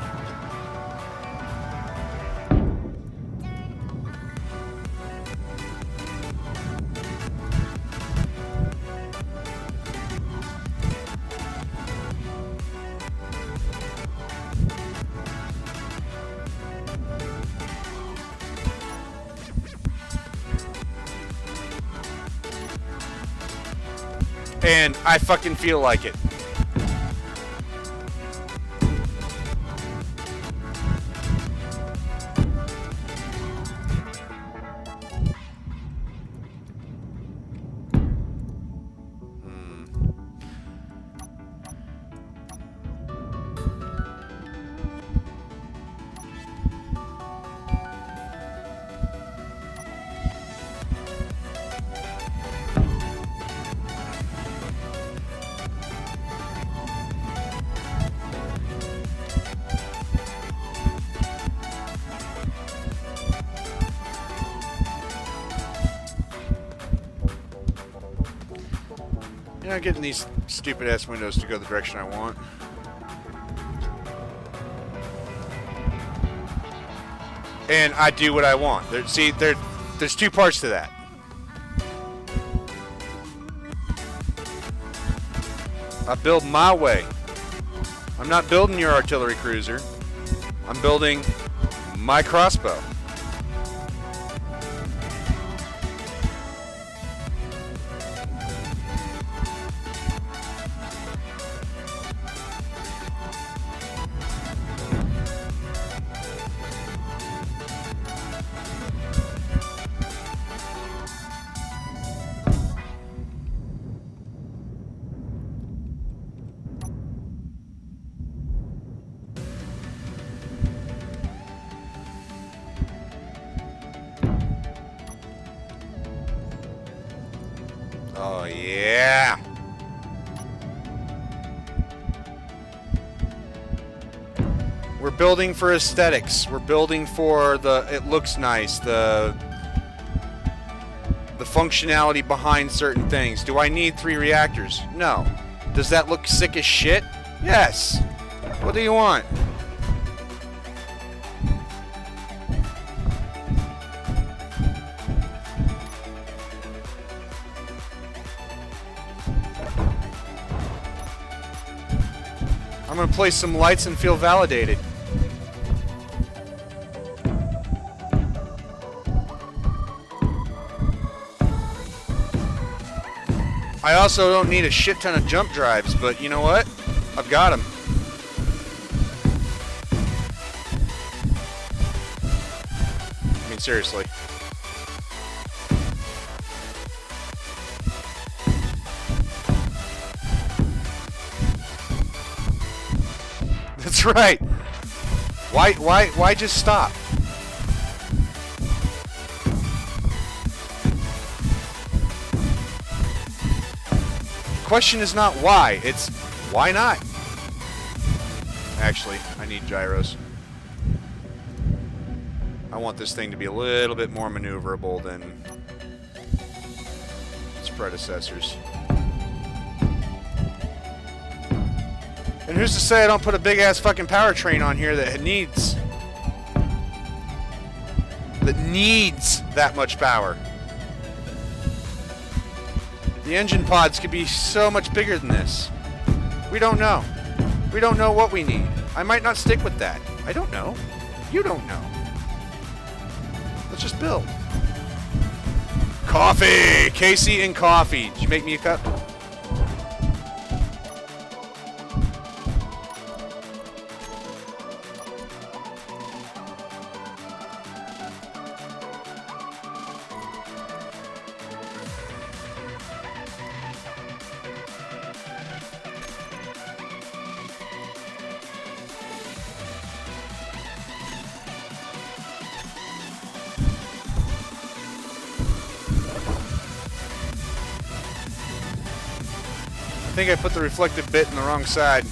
And I fucking feel like it. You're not getting these stupid ass windows to go the direction I want. and I do what I want. There's two parts to that. I build my way. I'm not building your artillery cruiser. I'm building my crossbow. Oh, yeah. We're building for aesthetics. We're building for it looks nice, the functionality behind certain things. Do I need 3 reactors? No. Does that look sick as shit? Yes. What do you want? I'm gonna place some lights and feel validated. I also don't need a shit ton of jump drives, but you know what? I've got them. I mean, seriously. That's right. Why just stop? The question is not why, it's why not? Actually, I need gyros. I want this thing to be a little bit more maneuverable than its predecessors. And who's to say I don't put a big-ass fucking powertrain on here that needs that much power? The engine pods could be so much bigger than this. We don't know. We don't know what we need. I might not stick with that. I don't know. You don't know. Let's just build. Coffee! Casey and coffee. Did you make me a cup? I think I put the reflective bit in the wrong side.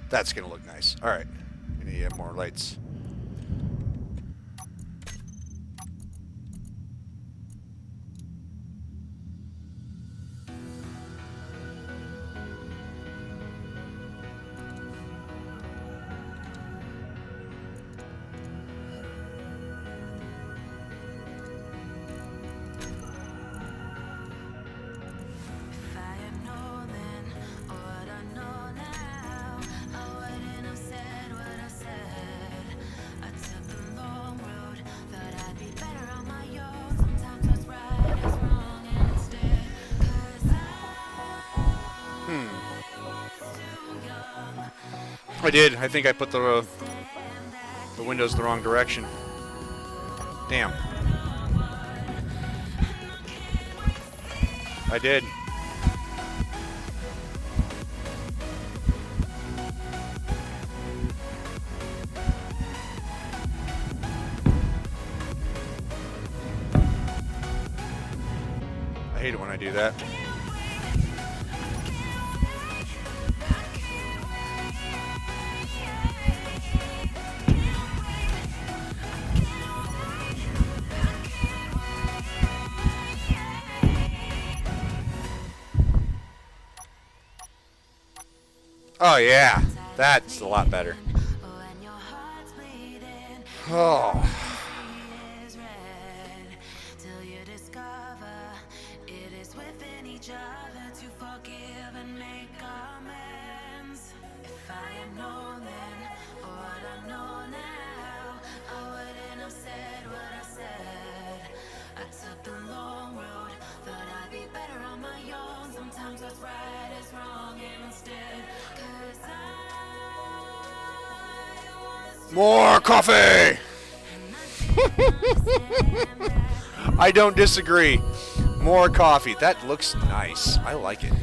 That's gonna look nice. All right, we need to have more lights. If I had known then what I know now, I wouldn't have said what I said. I took the long road, thought I'd be better on my own. Sometimes what's right is wrong instead. 'Cause I was too young. I did. I think I put the windows the wrong direction. Damn. I did. hate it when I do that. Oh yeah, that's a lot better. Oh. More coffee! I don't disagree. More coffee. That looks nice. I like it.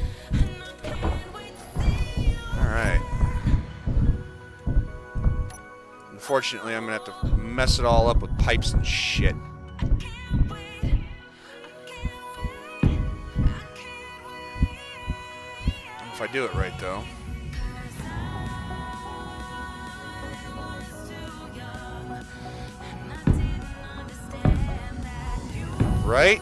Alright. Unfortunately, I'm going to have to mess it all up with pipes and shit. If I do it right, though. Right?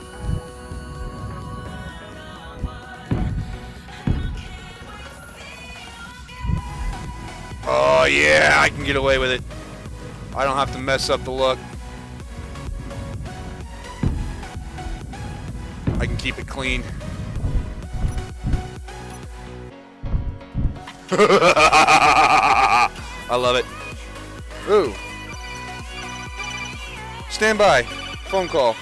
Oh yeah, I can get away with it. I don't have to mess up the look. I can keep it clean. I love it. Ooh. Stand by. Phone call.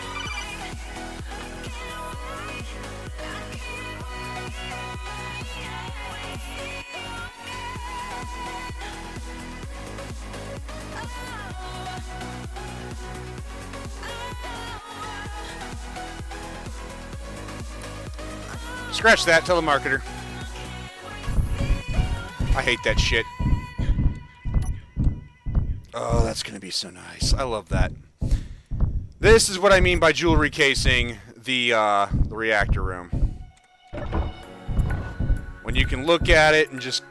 Scratch that, telemarketer. I hate that shit. Oh, that's gonna be so nice. I love that. This is what I mean by jewelry casing the reactor room. When you can look at it and just,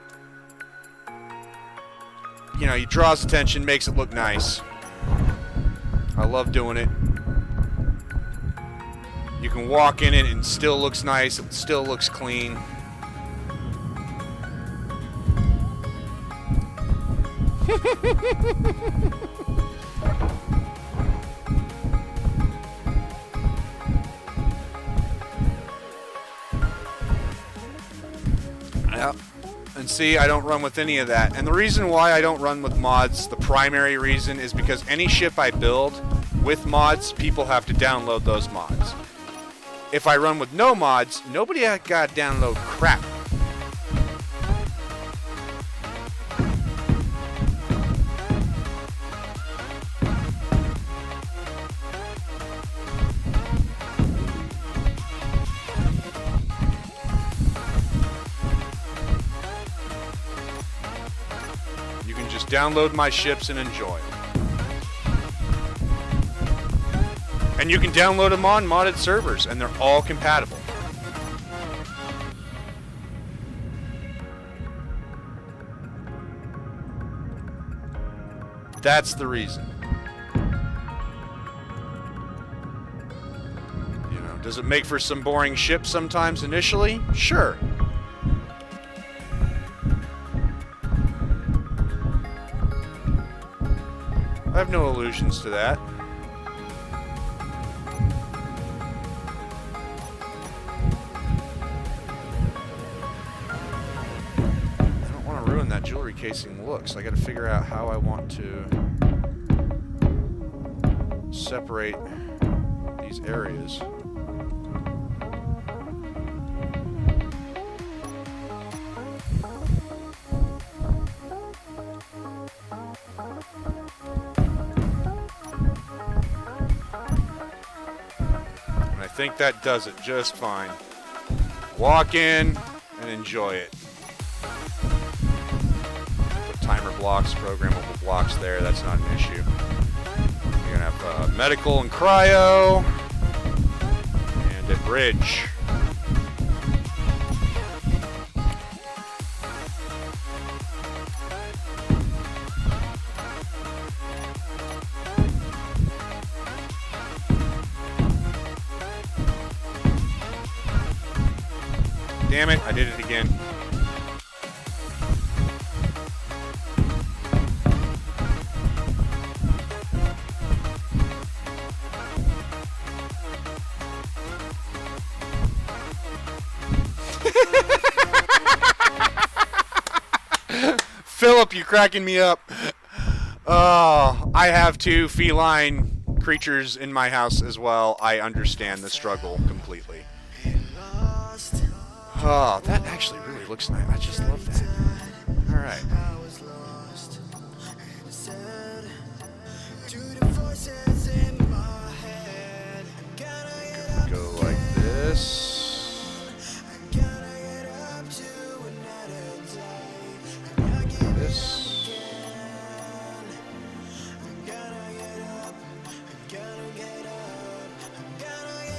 you know, it draws attention, makes it look nice. I love doing it. You can walk in it and it still looks nice, it still looks clean. Yep. And see, I don't run with any of that. And the reason why I don't run with mods, the primary reason, is because any ship I build with mods, people have to download those mods. If I run with no mods, nobody got to download crap. You can just download my ships and enjoy. And you can download them on modded servers, and they're all compatible. That's the reason. You know, does it make for some boring ships sometimes initially? Sure. I have no illusions to that. That jewelry casing looks. I got to figure out how I want to separate these areas. And I think that does it just fine. Walk in and enjoy it. Timer blocks, programmable blocks there, that's not an issue. You're gonna have medical and cryo, and a bridge. Damn it, I did it again. Philip, you cracking me up. Oh, I have two feline creatures in my house as well. I understand the struggle completely. Oh, that actually really looks nice. I just love that. Alright. Go like this. This.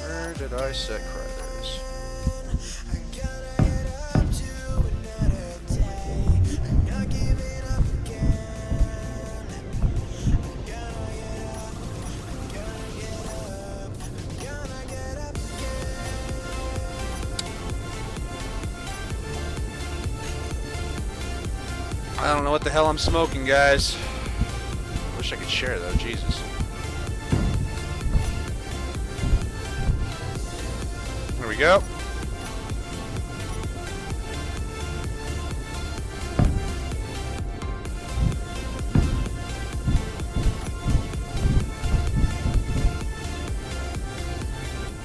Where did I set creditors? I don't know what the hell I'm smoking, guys. Wish I could share though, Jesus. There we go.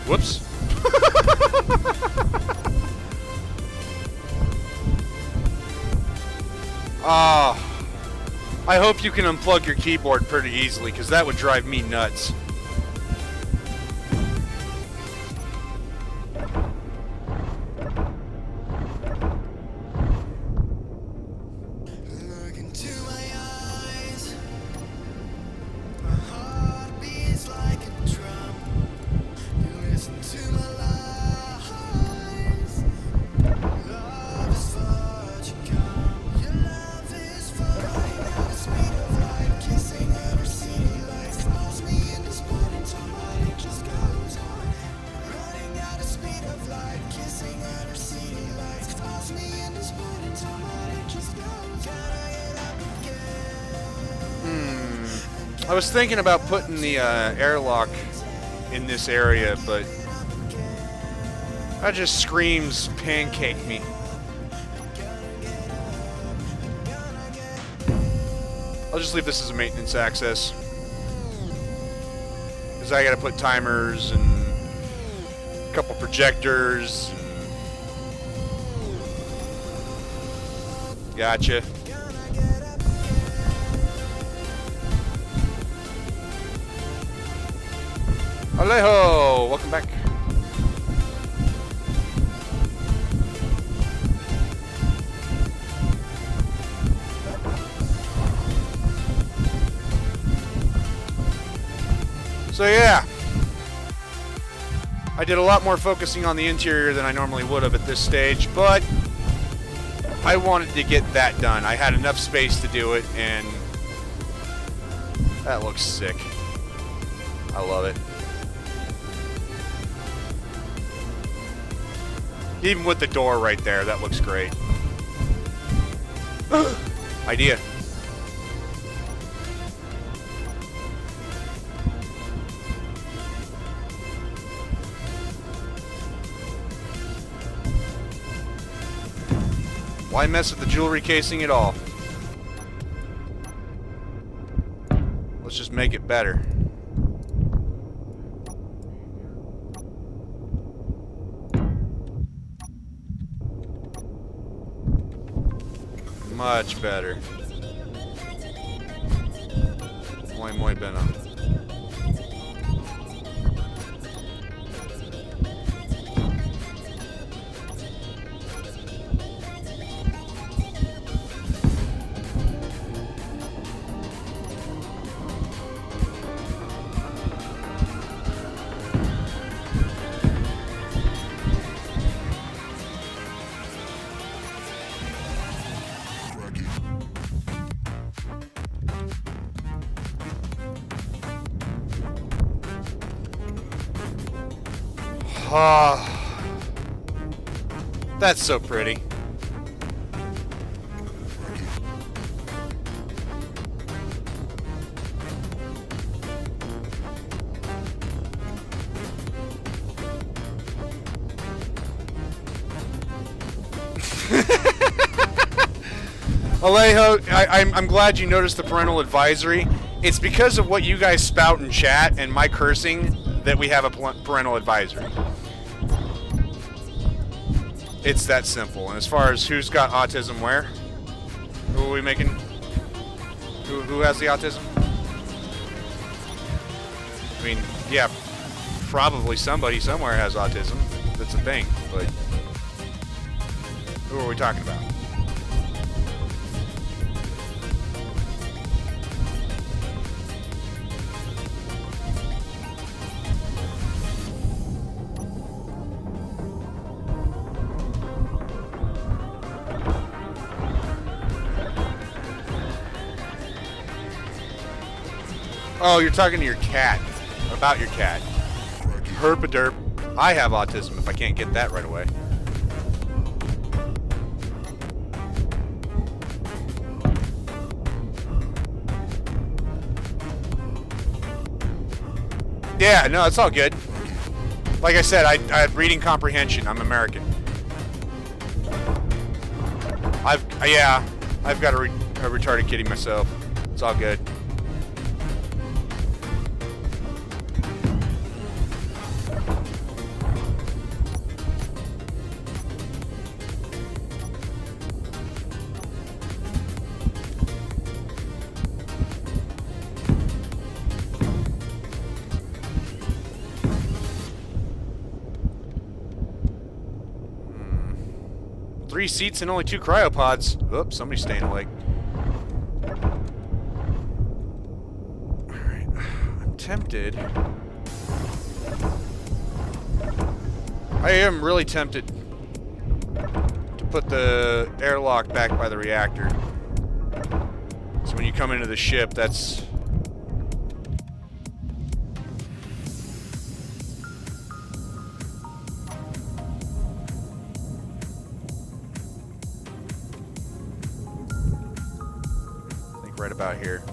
Whoops. I hope you can unplug your keyboard pretty easily, because that would drive me nuts. Look into my eyes. My heart beats like a drum. You listen to my lies. Love is far to come. Your love is far at the speed of light. Kissing every city lights. Calls me in this point in time. It just goes on. Running at the speed of light. Kissing every city lights. Calls me in this point in time. It just goes on. I was thinking about putting the airlock in this area, but that just screams pancake me. I'll just leave this as a maintenance access, because I gotta put timers and a couple projectors. Gotcha. Alejo! Welcome back. So yeah, I did a lot more focusing on the interior than I normally would have at this stage, but I wanted to get that done. I had enough space to do it, and that looks sick. I love it. Even with the door right there, that looks great. Idea. Why mess with the jewelry casing at all? Let's just make it better. Much better. Muy bueno. That's so pretty. Alejo, I'm glad you noticed the parental advisory. It's because of what you guys spout in chat and my cursing that we have a parental advisory. It's that simple. And as far as who's got autism where? Who are we making? Who has the autism? I mean, yeah, probably somebody somewhere has autism. That's a thing, but who are we talking about? Oh, you're talking to your cat. About your cat. Herpaderp. I have autism if I can't get that right away. Yeah, no, it's all good. Like I said, I have reading comprehension. I'm American. I've got a retarded kitty myself. It's all good. Three seats and only 2 cryopods. Oops, somebody's staying awake. Alright, I'm tempted. I am really tempted to put the airlock back by the reactor. So when you come into the ship, that's... right about here.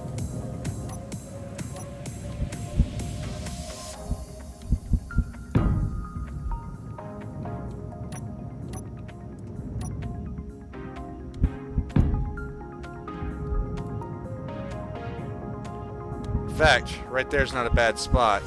In fact, right there's not a bad spot.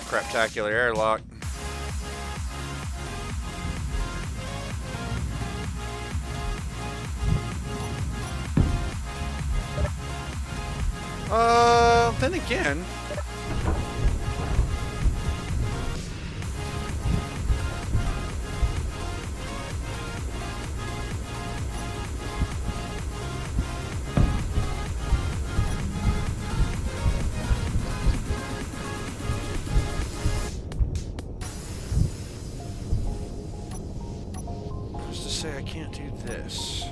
Craptacular airlock. Then again, say I can't do this.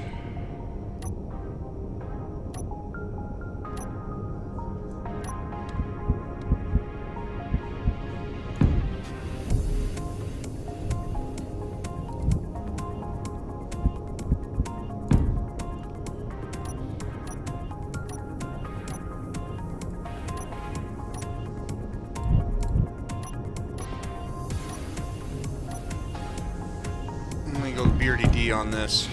Let me go Beardy D on this.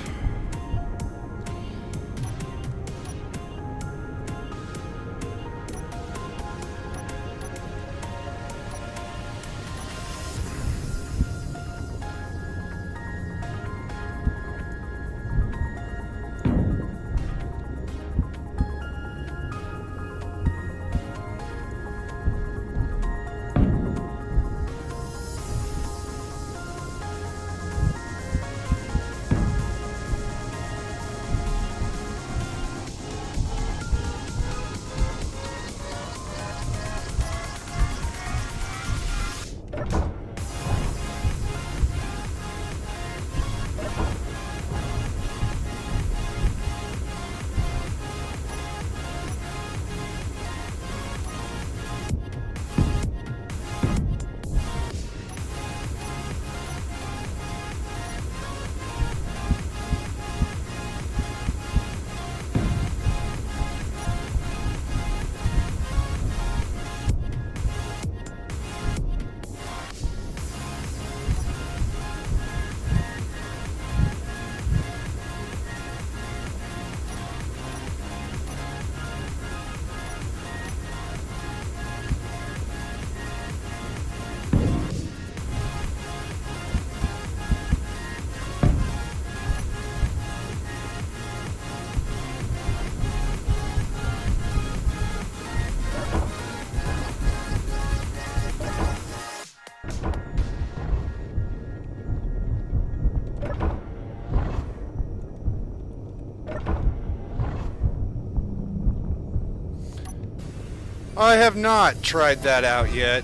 I have not tried that out yet.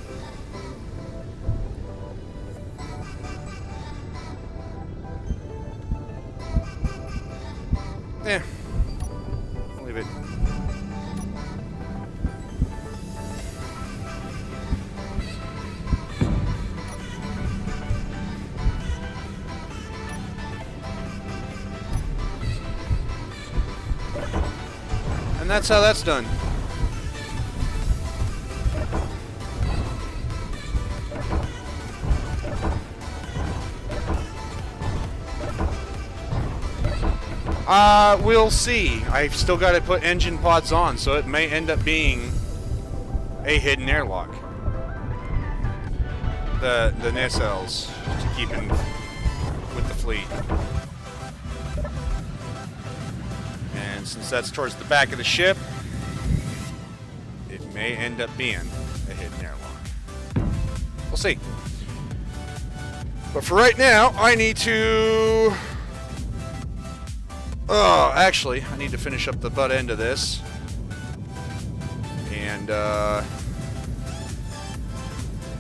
Eh. I'll leave it. And that's how that's done. We'll see. I've still got to put engine pods on, so it may end up being a hidden airlock. The nacelles to keep in with the fleet. And since that's towards the back of the ship, it may end up being a hidden airlock. We'll see. But for right now, I need to... Oh, actually, I need to finish up the butt end of this. And,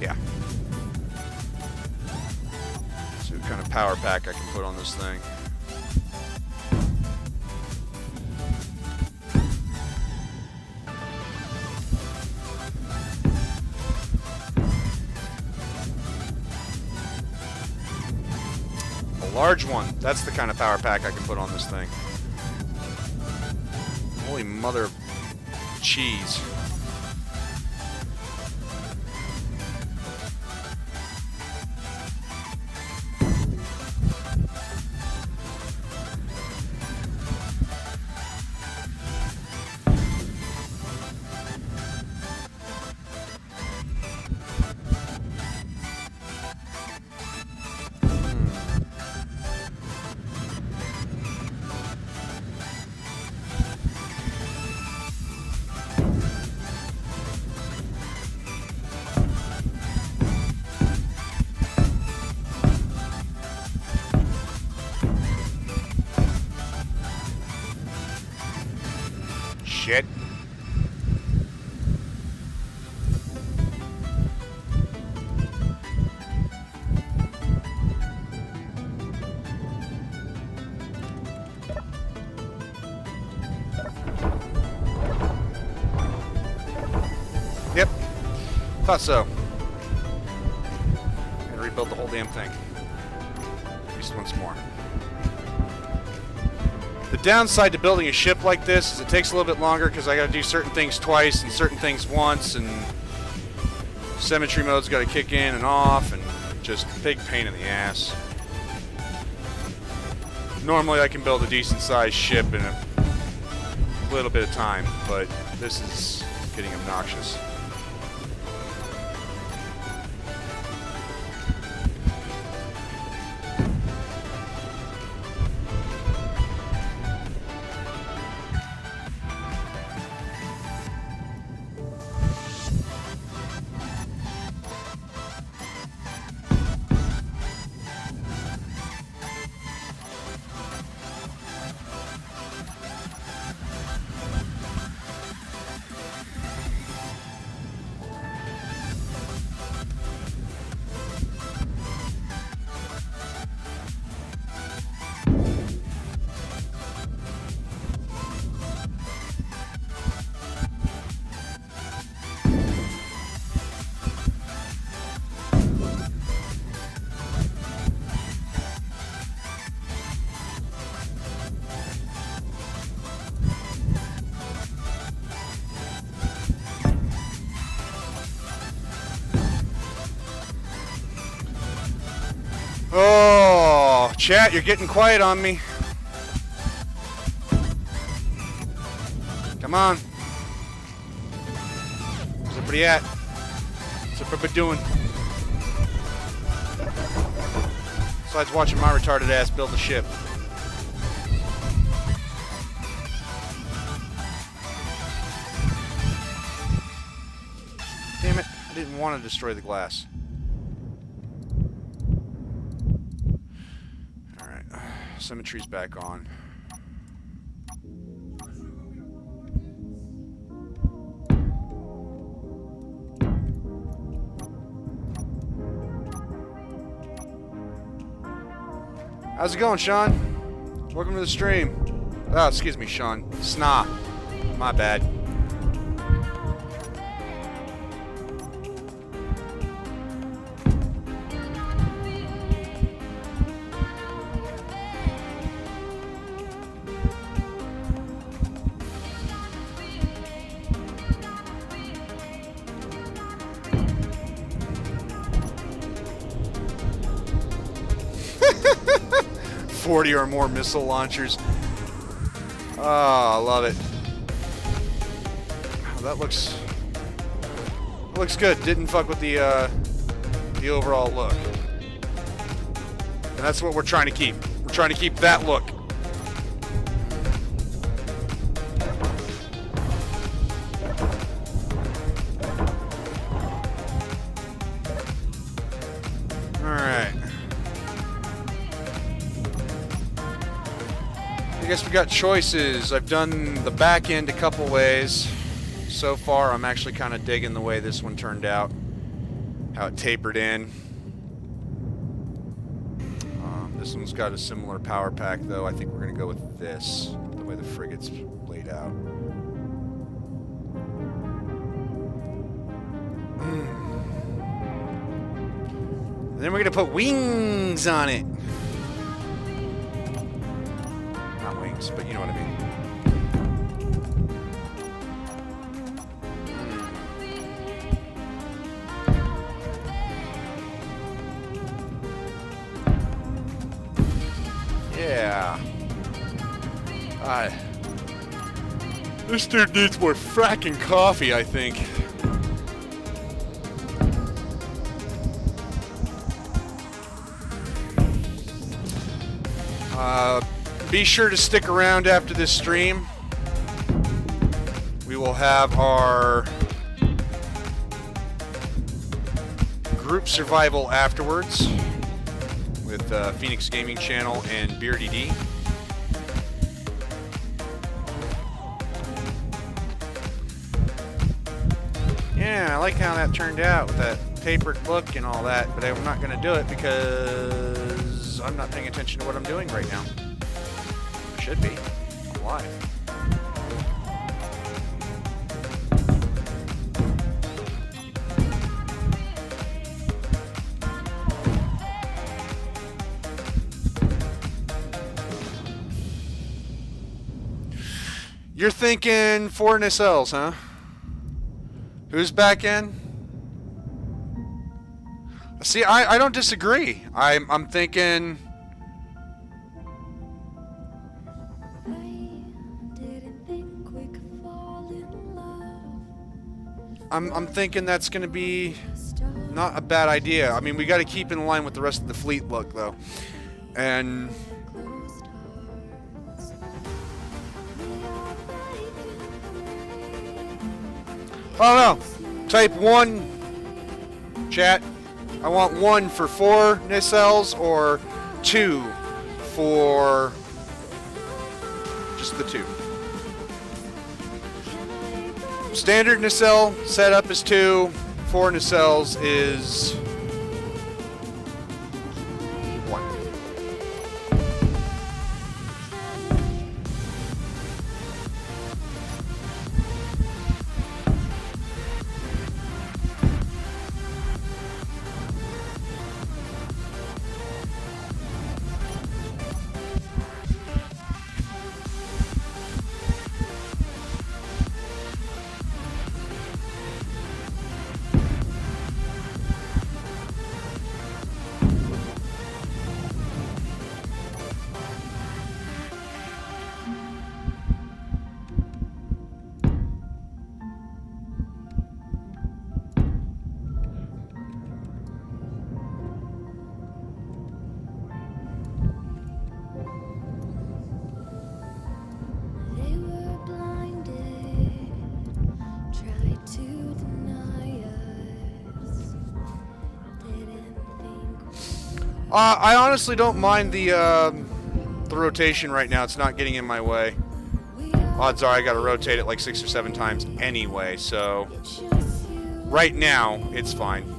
yeah. See what kind of power pack I can put on this thing. Large one. That's the kind of power pack I can put on this thing. Holy mother of cheese. Shit. Yep. Thought so. Gotta rebuild the whole damn thing. At least once more. The downside to building a ship like this is it takes a little bit longer because I got to do certain things twice and certain things once, and symmetry mode's got to kick in and off, and just big pain in the ass. Normally I can build a decent sized ship in a little bit of time, but this is getting obnoxious. Oh, chat, you're getting quiet on me. Come on. Where's everybody at? What's everybody doing? Besides watching my retarded ass build a ship. Damn it, I didn't want to destroy the glass. Symmetry's back on. How's it going, Sean? Welcome to the stream. Oh, excuse me, Sean. Sna. My bad. $40 or more missile launchers. Oh, I love it. Oh, that looks good. Didn't fuck with the overall look. And that's what we're trying to keep. We're trying to keep that look. Alright. I guess we got choices. I've done the back end a couple ways. So far, I'm actually kind of digging the way this one turned out. How it tapered in. This one's got a similar power pack, though. I think we're going to go with this, the way the frigate's laid out. And then we're going to put wings on it. Not wings, but you know what I mean. Yeah. This dude needs more fracking coffee, I think. Be sure to stick around after this stream. We will have our group survival afterwards with Phoenix Gaming Channel and Beardy D. Yeah, I like how that turned out with that tapered look and all that, but I'm not going to do it because I'm not paying attention to what I'm doing right now. I should be. I'm live. You're thinking 4 nacelles, huh? Who's back in? See, I don't disagree. I'm thinking. I'm thinking that's going to be not a bad idea. I mean, we got to keep in line with the rest of the fleet look, though. And oh no, type 1, chat. I want 1 for 4 nacelles or 2 for just the 2. Standard nacelle setup is 2. 4 nacelles is 1. I honestly don't mind the rotation right now. It's not getting in my way. Odds are I got to rotate it like 6 or 7 times anyway, so right now it's fine.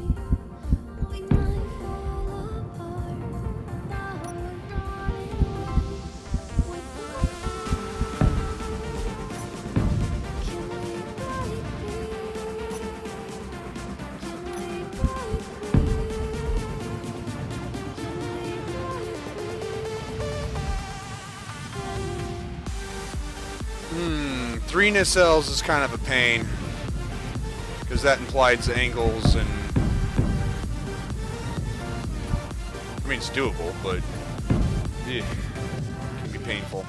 3 nacelles is kind of a pain because that implies angles and I mean it's doable, but it can be painful.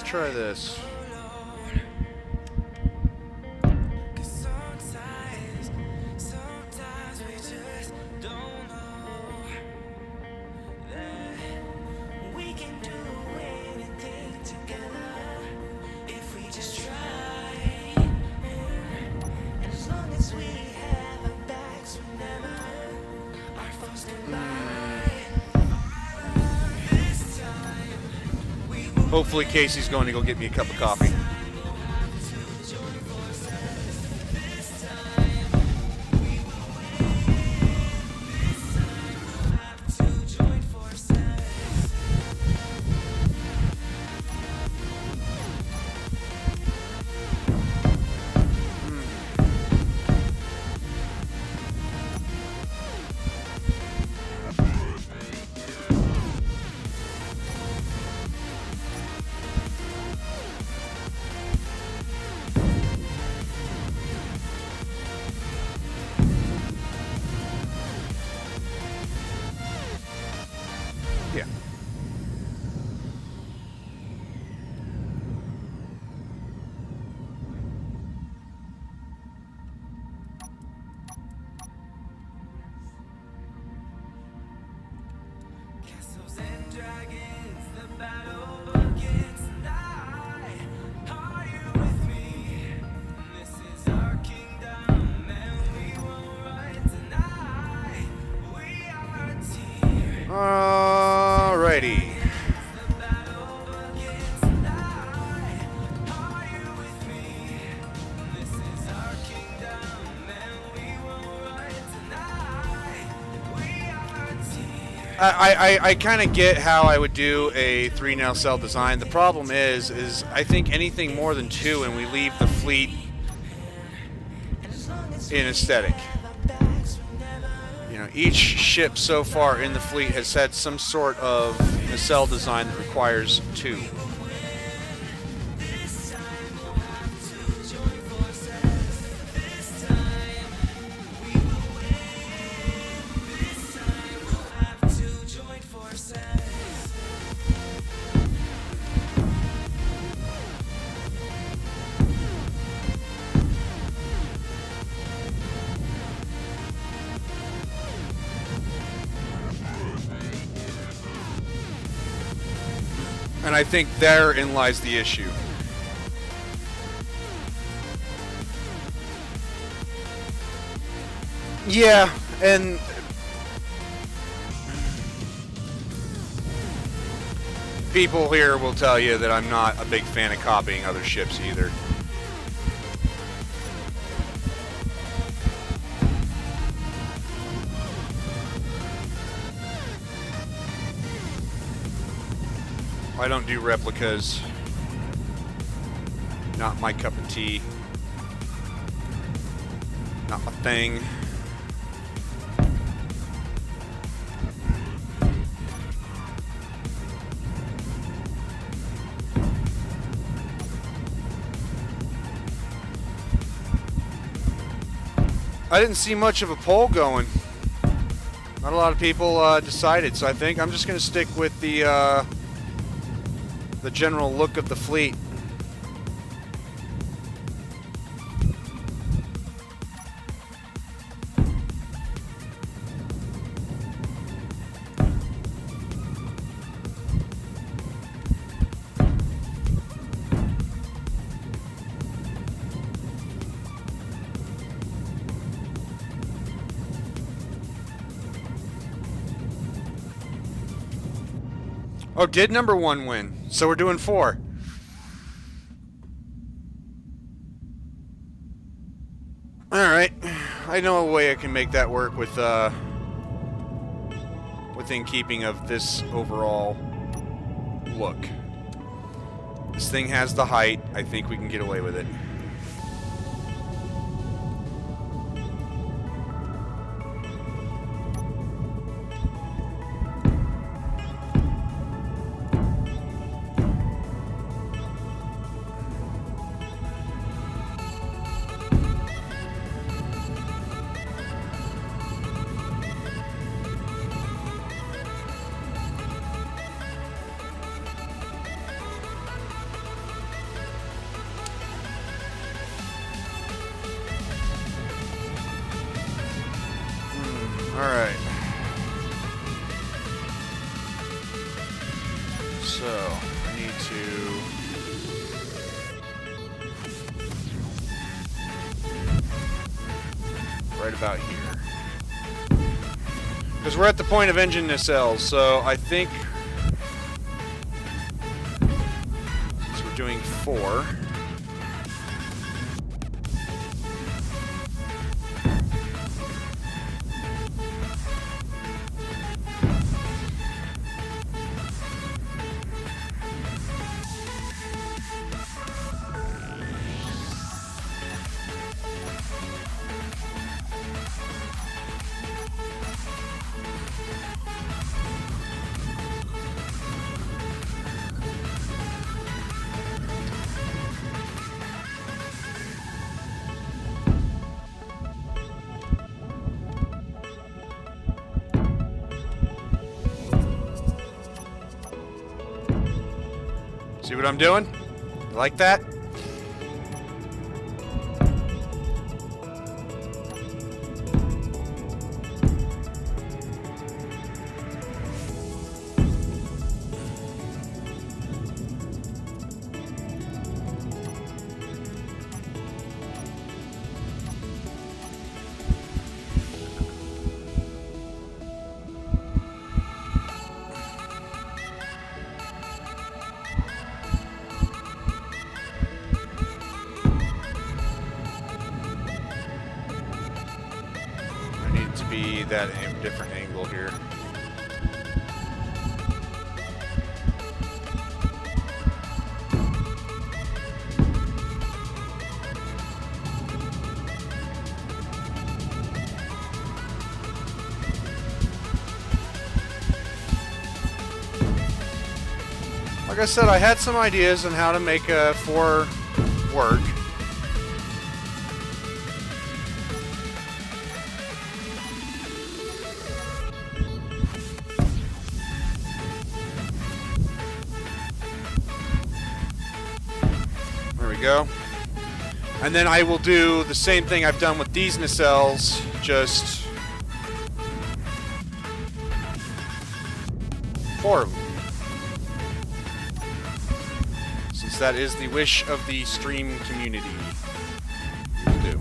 Try this. Sometimes we just don't know that we can do anything together if we just try. And as long as we have our backs, remember our foes collide. This time we will. Hopefully Casey's going to go get me a cup of coffee. Yeah. Castles and dragons, the battle begins tonight. Are you with me? This is our kingdom, and we won't run tonight. We are a team. Alrighty. The battle begins tonight. Are you with me? This is our kingdom, and we won't run tonight. We are a team. I kind of get how I would do a 3 nacelle design. The problem is I think anything more than 2 and we leave the fleet in aesthetic. You know, each ship so far in the fleet has had some sort of nacelle design that requires 2. And I think therein lies the issue. Yeah, and people here will tell you that I'm not a big fan of copying other ships either. I don't do replicas. Not my cup of tea. Not my thing. I didn't see much of a poll going. Not a lot of people decided, so I think I'm just going to stick with the general look of the fleet. Oh, did number 1 win? So we're doing 4. I know a way I can make that work with within keeping of this overall look. This thing has the height. I think we can get away with it. Alright. So, I need to... right about here. Because we're at the point of engine nacelles, so I think... since we're doing 4... See what I'm doing? You like that? Be that different angle here. Like I said, I had some ideas on how to make a 4 work. Go. And then I will do the same thing I've done with these nacelles, just 4 of them. Since that is the wish of the stream community. Will do.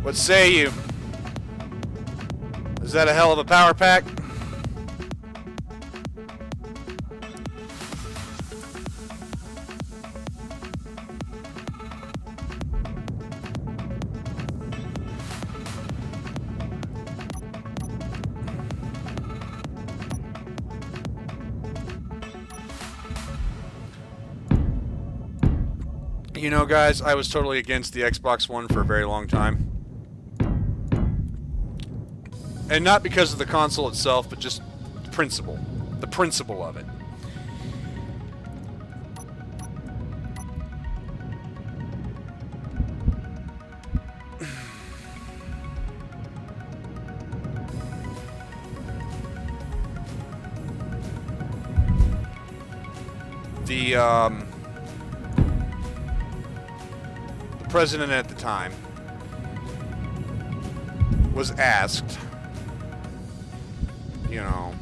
What say you? Is that a hell of a power pack? You know, guys, I was totally against the Xbox One for a very long time. And not because of the console itself, but just the principle. The principle of it. the president at the time was asked, you know,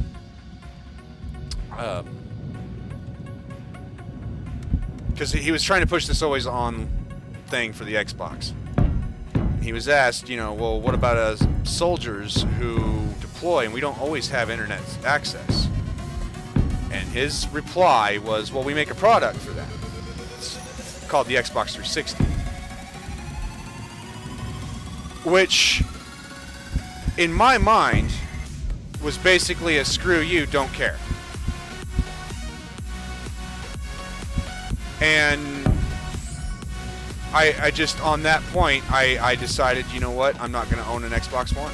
because he was trying to push this always on thing for the Xbox. He was asked, you know, well, what about us soldiers who deploy and we don't always have internet access? And his reply was, well, we make a product for that. It's called the Xbox 360. Which, in my mind, was basically a screw you, don't care. And I just, on that point, I decided, you know what, I'm not going to own an Xbox One.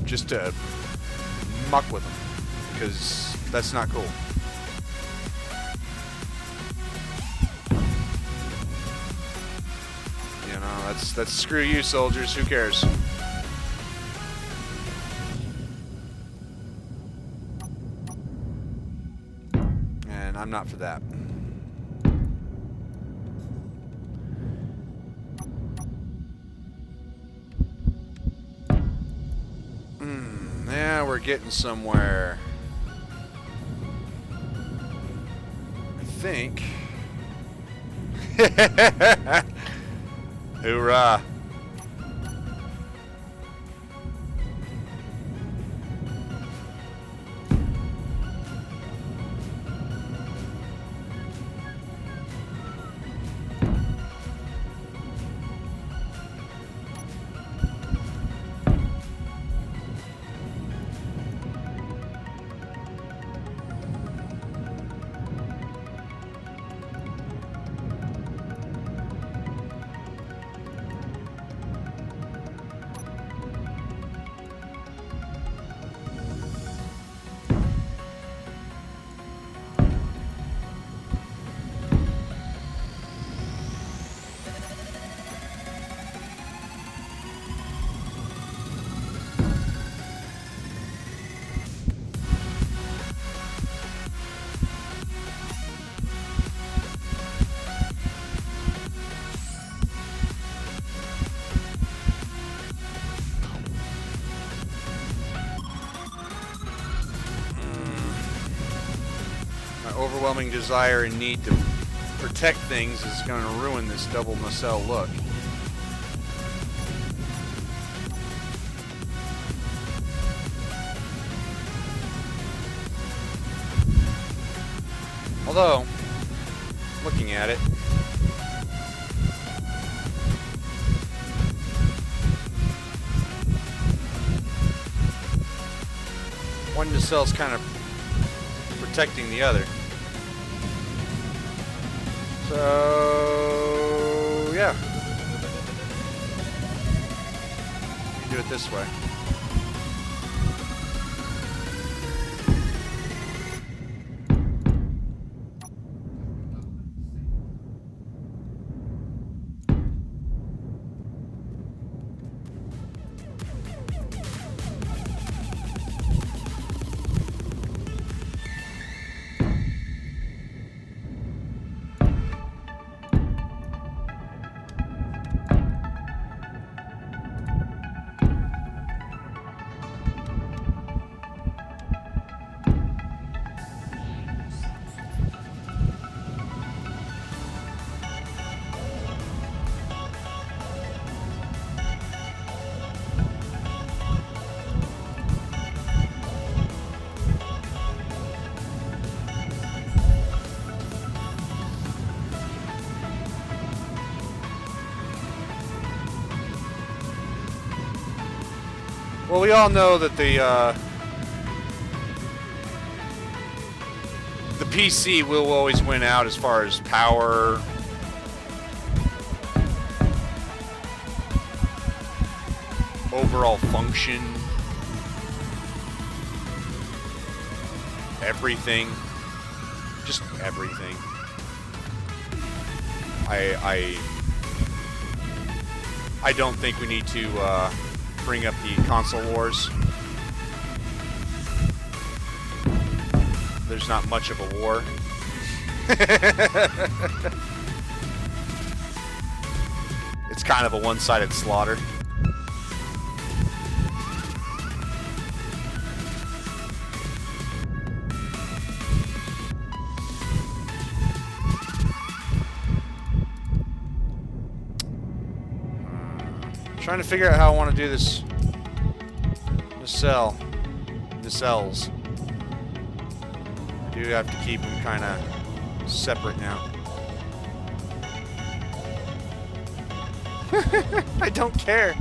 Just to muck with them. Because that's not cool. You know, that's screw you, soldiers. Who cares? And I'm not for that. Yeah, we're getting somewhere. I think. Hoorah. Overwhelming desire and need to protect things is going to ruin this double nacelle look. Although, looking at it, one nacelle's kind of protecting the other. So, yeah. We do it this way. Well, we all know that the PC will always win out as far as power, overall function, everything, just everything. I don't think we need to bring up the console wars. there's not much of a war. It's kind of a one-sided slaughter. Trying to figure out how I want to do this. The cells. I do have to keep them kind of separate now. I don't care.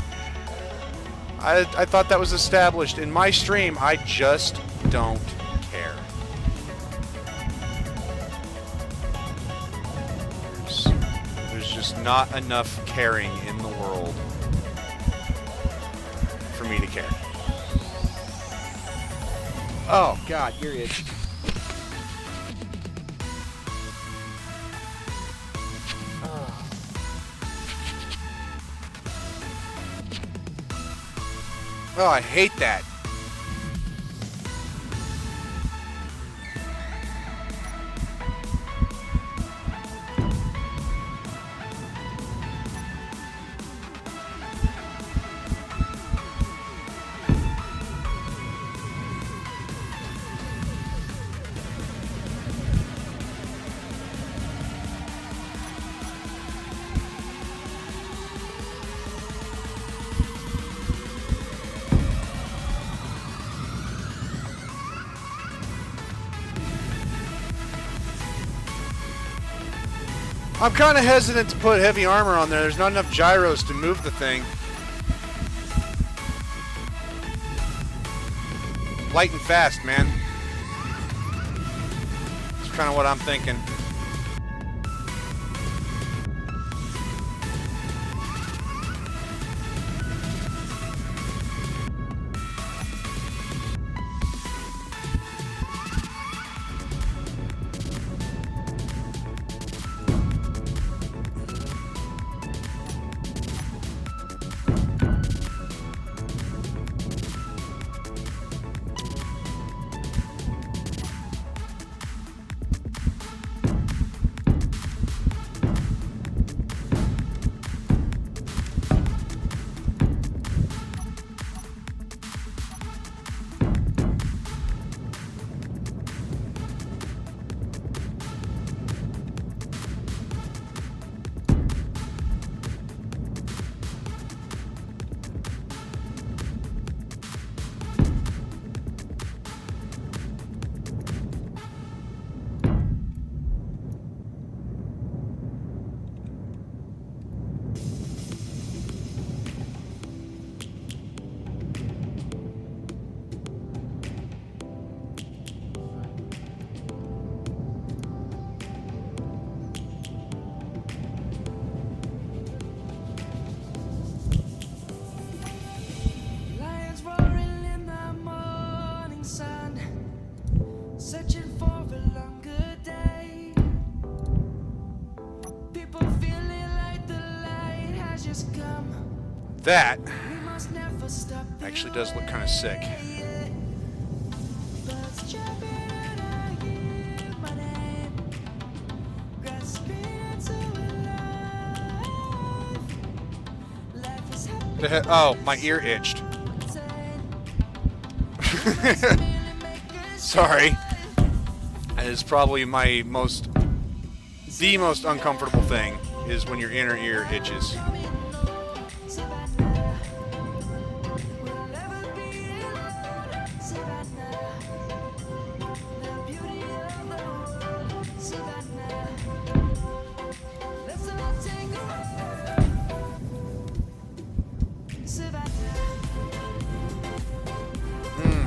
I thought that was established. In my stream, I just don't care. There's just not enough caring in the world for me to care. Oh, God, ear itch. Oh, I hate that. I'm kind of hesitant to put heavy armor on there. There's not enough gyros to move the thing. Light and fast, man. That's kind of what I'm thinking. Lions roaring in the morning sun, searching for a longer day. People feeling like the light has just come. That We must never stop the actually does look kind of sick. way. Birds chirping and I hear my name, grasping into life. Life is happy. Oh, my ear itched. Sorry. That is probably the most uncomfortable thing is when your inner ear itches.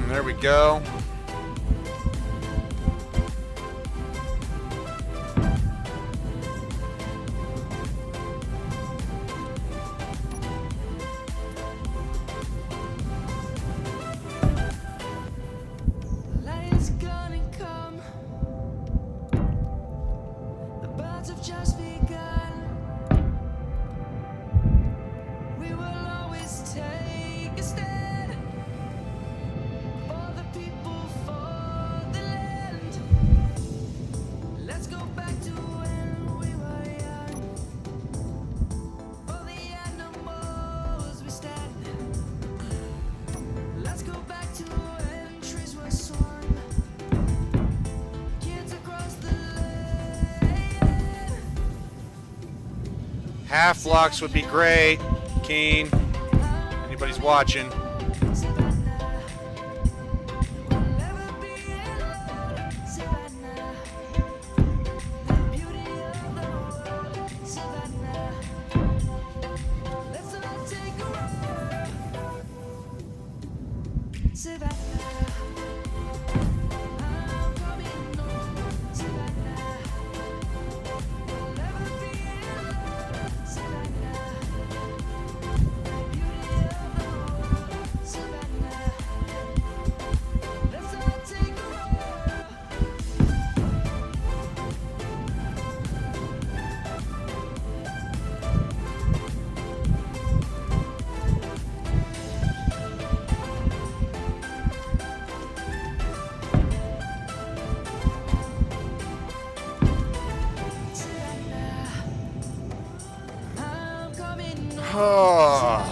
There we go. Lion's gonna come. The birds have just begun. We will always take a stand for the people Half blocks would be great. Keen. Anybody's watching. Oh.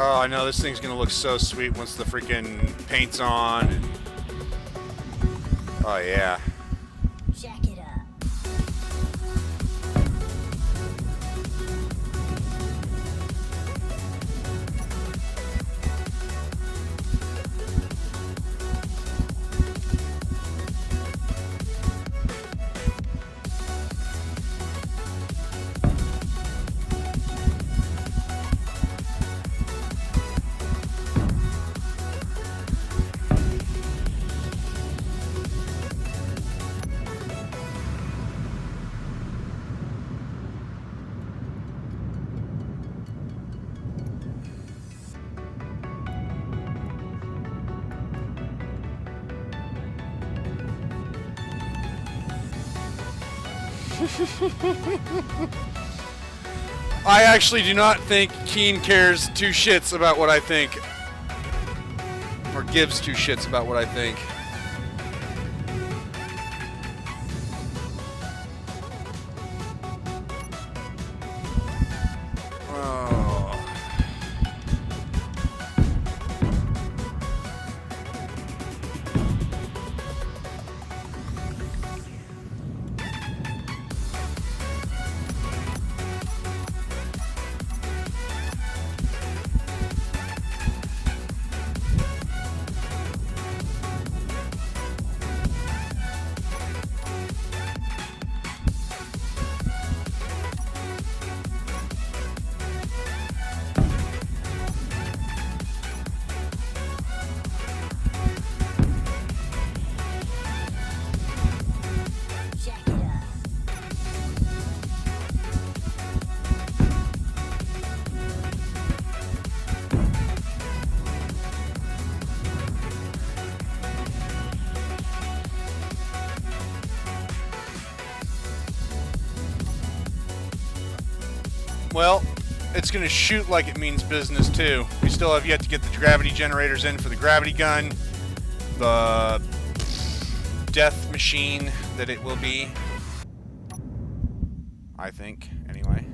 Oh, I know this thing's gonna look so sweet once the freaking paint's on. Oh yeah. Jack it up. I actually do not think Keen cares two shits about what I think. Or gives two shits about what I think. Oh. Jack it up. Well, it's going to shoot like it means business too. We still have yet to get the gravity generators in for the gravity gun. The death machine that it will be. I think, anyway.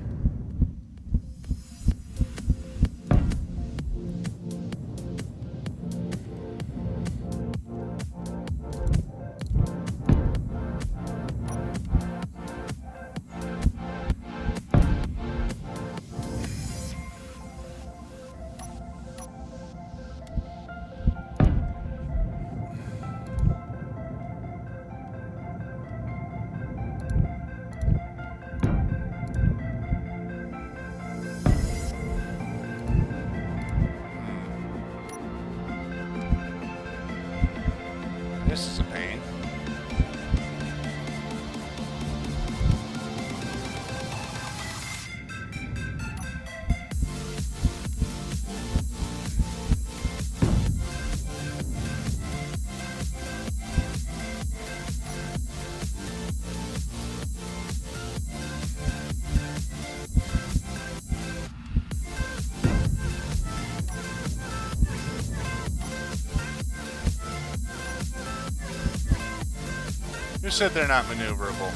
Who said they're not maneuverable?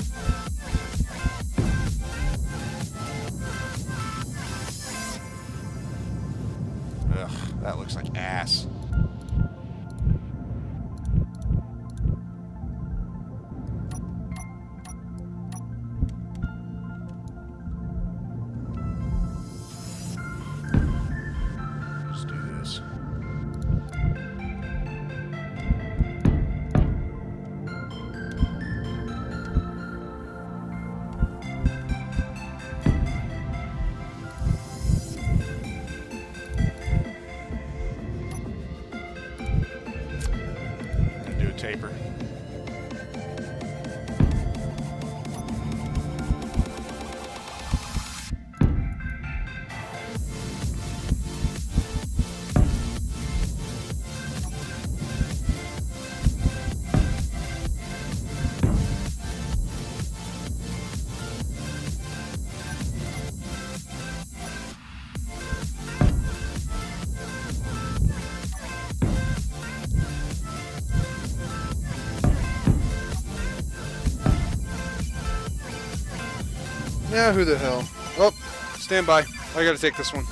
Ugh, that looks like ass. Let's do this. Gonna do a taper. Yeah, who the hell? Oh, stand by. I gotta take this one.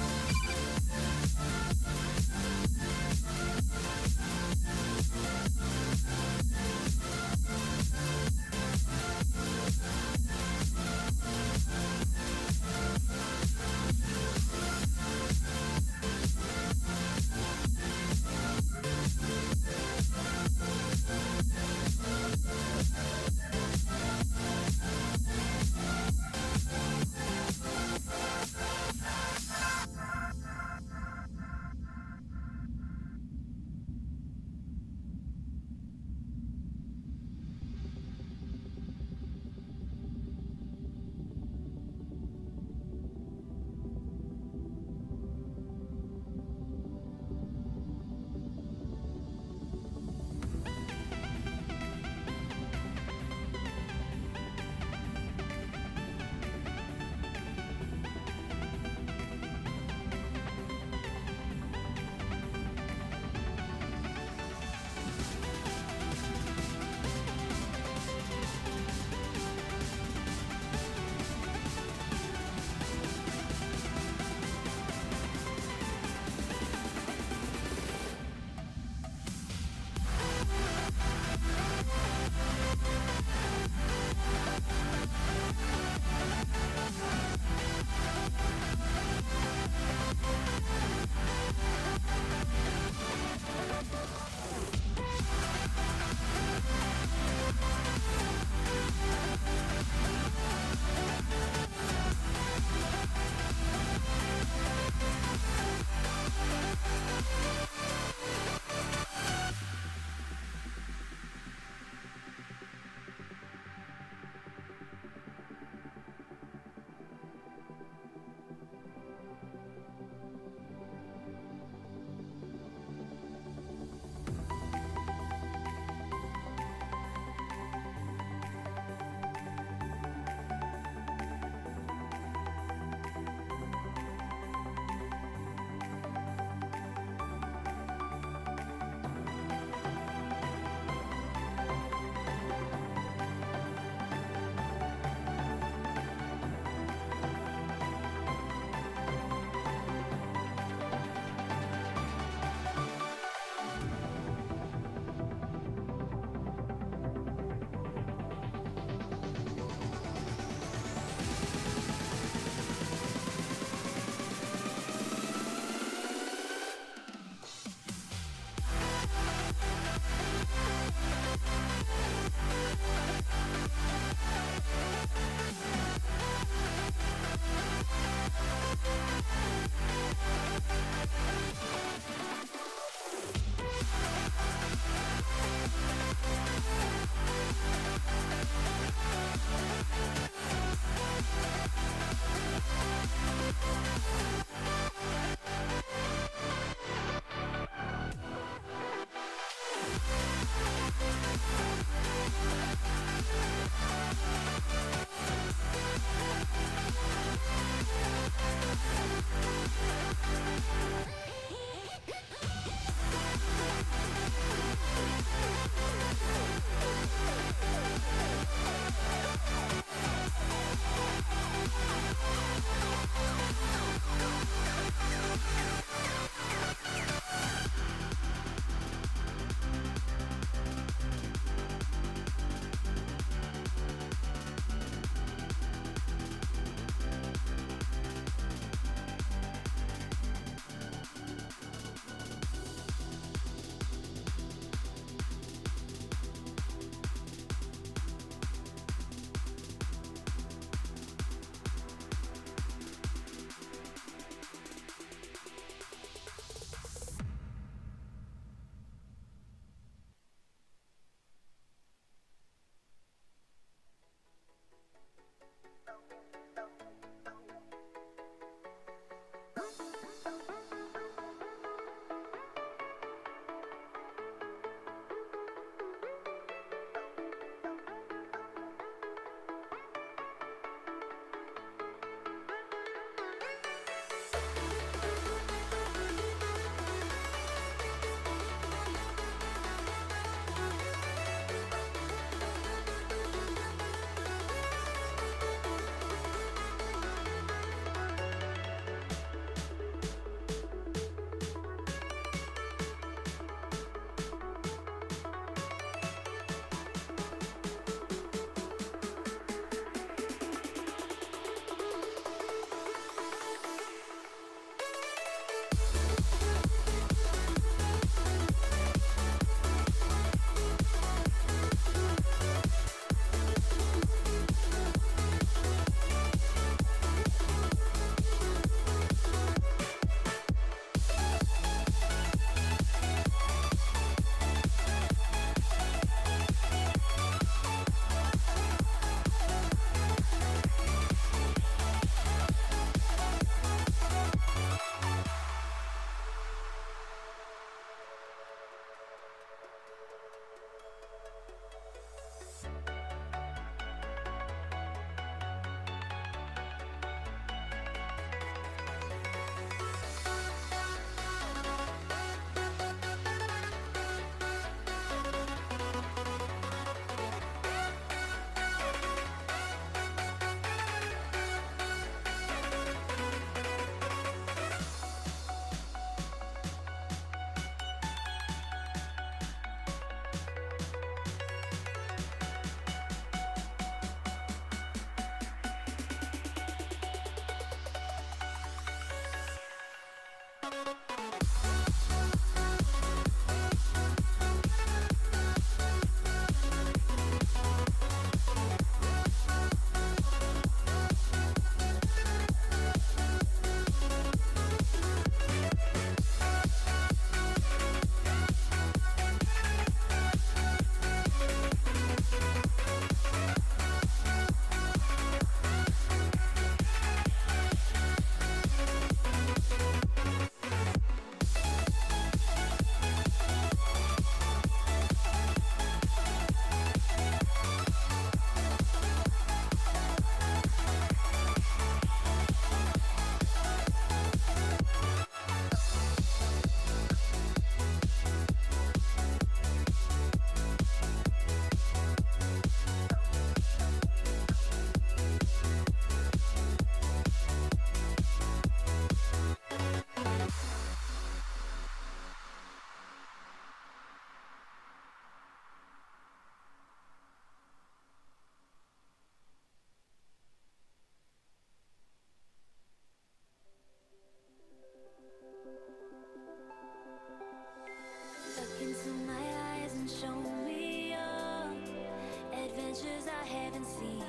haven't seen.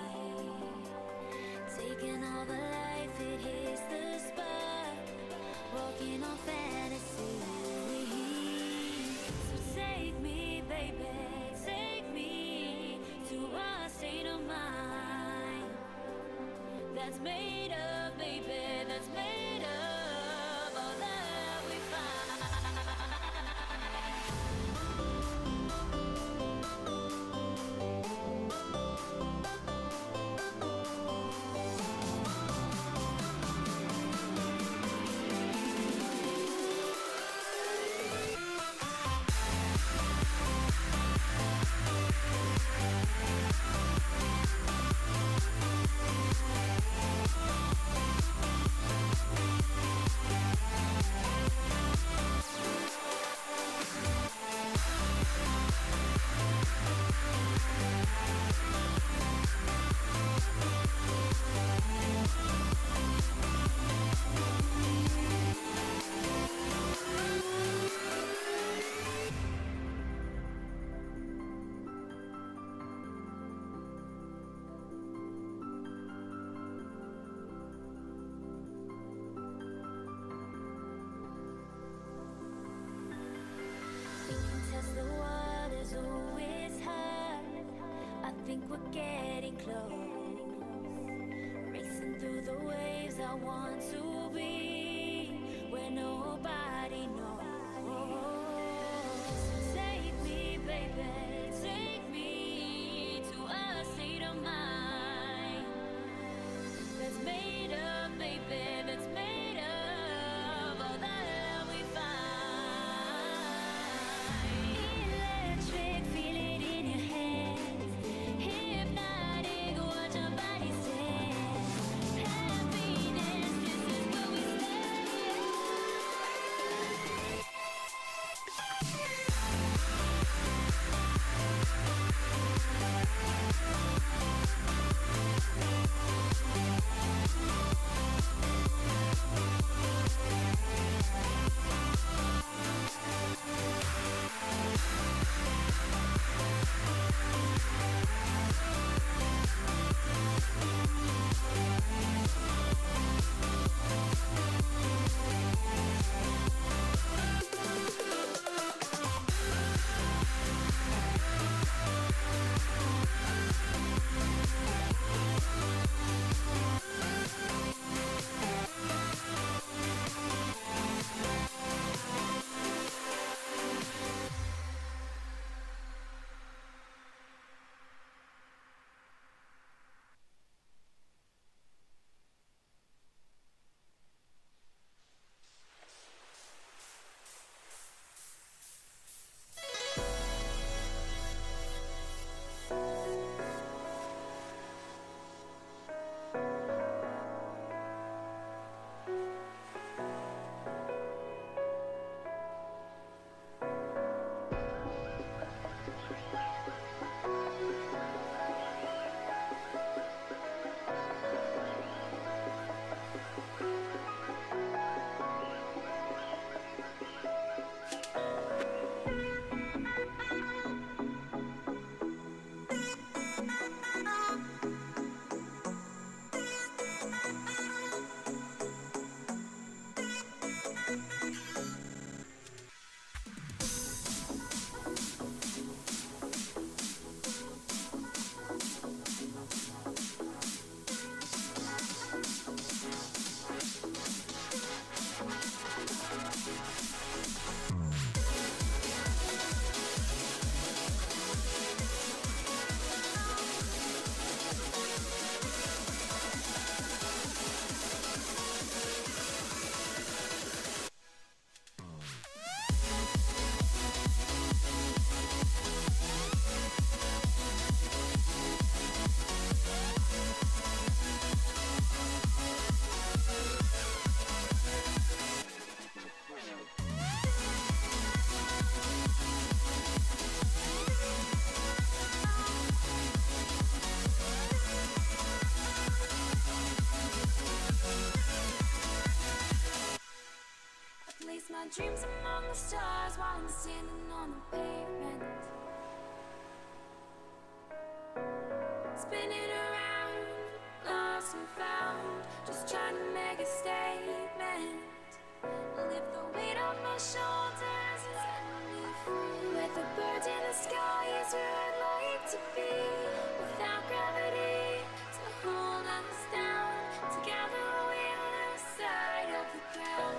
Taking all the life, it hits the spot. Walking on fantasy. So take me, baby, take me to a state of mind that's made up, baby, that's made up all that we find. We can test the waters, oh, it's hard. I think we're getting close. Racing through the waves, I want to be where nobody knows. So take me, baby, take me to a state of mind that's made up, baby, that's made of all that we find. Electric, feel it in your hands. Hypnotic, watch your body stand. Happiness, this is where we place my dreams among the stars while I'm standing on the pavement. Spinning around, lost and found, just trying to make a statement. Lift the weight off my shoulders and set me free. With the birds in the sky is where I'd like to be. Without gravity to hold us down, together we're the side of the ground.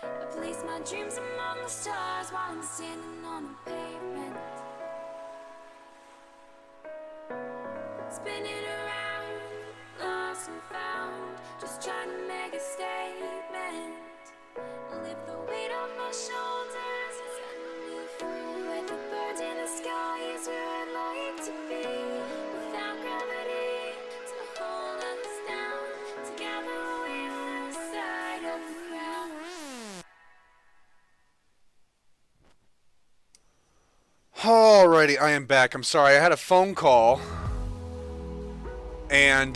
I place my dreams among the stars while I'm standing on the pavement. Spinning around, lost and found, just trying to make a statement. Lift the weight off my shoulders and set me free. With the birds in the sky is where I'd like to be. Without gravity to hold us down, together we're the side of the ground. Alrighty, I am back. I'm sorry, I had a phone call. And,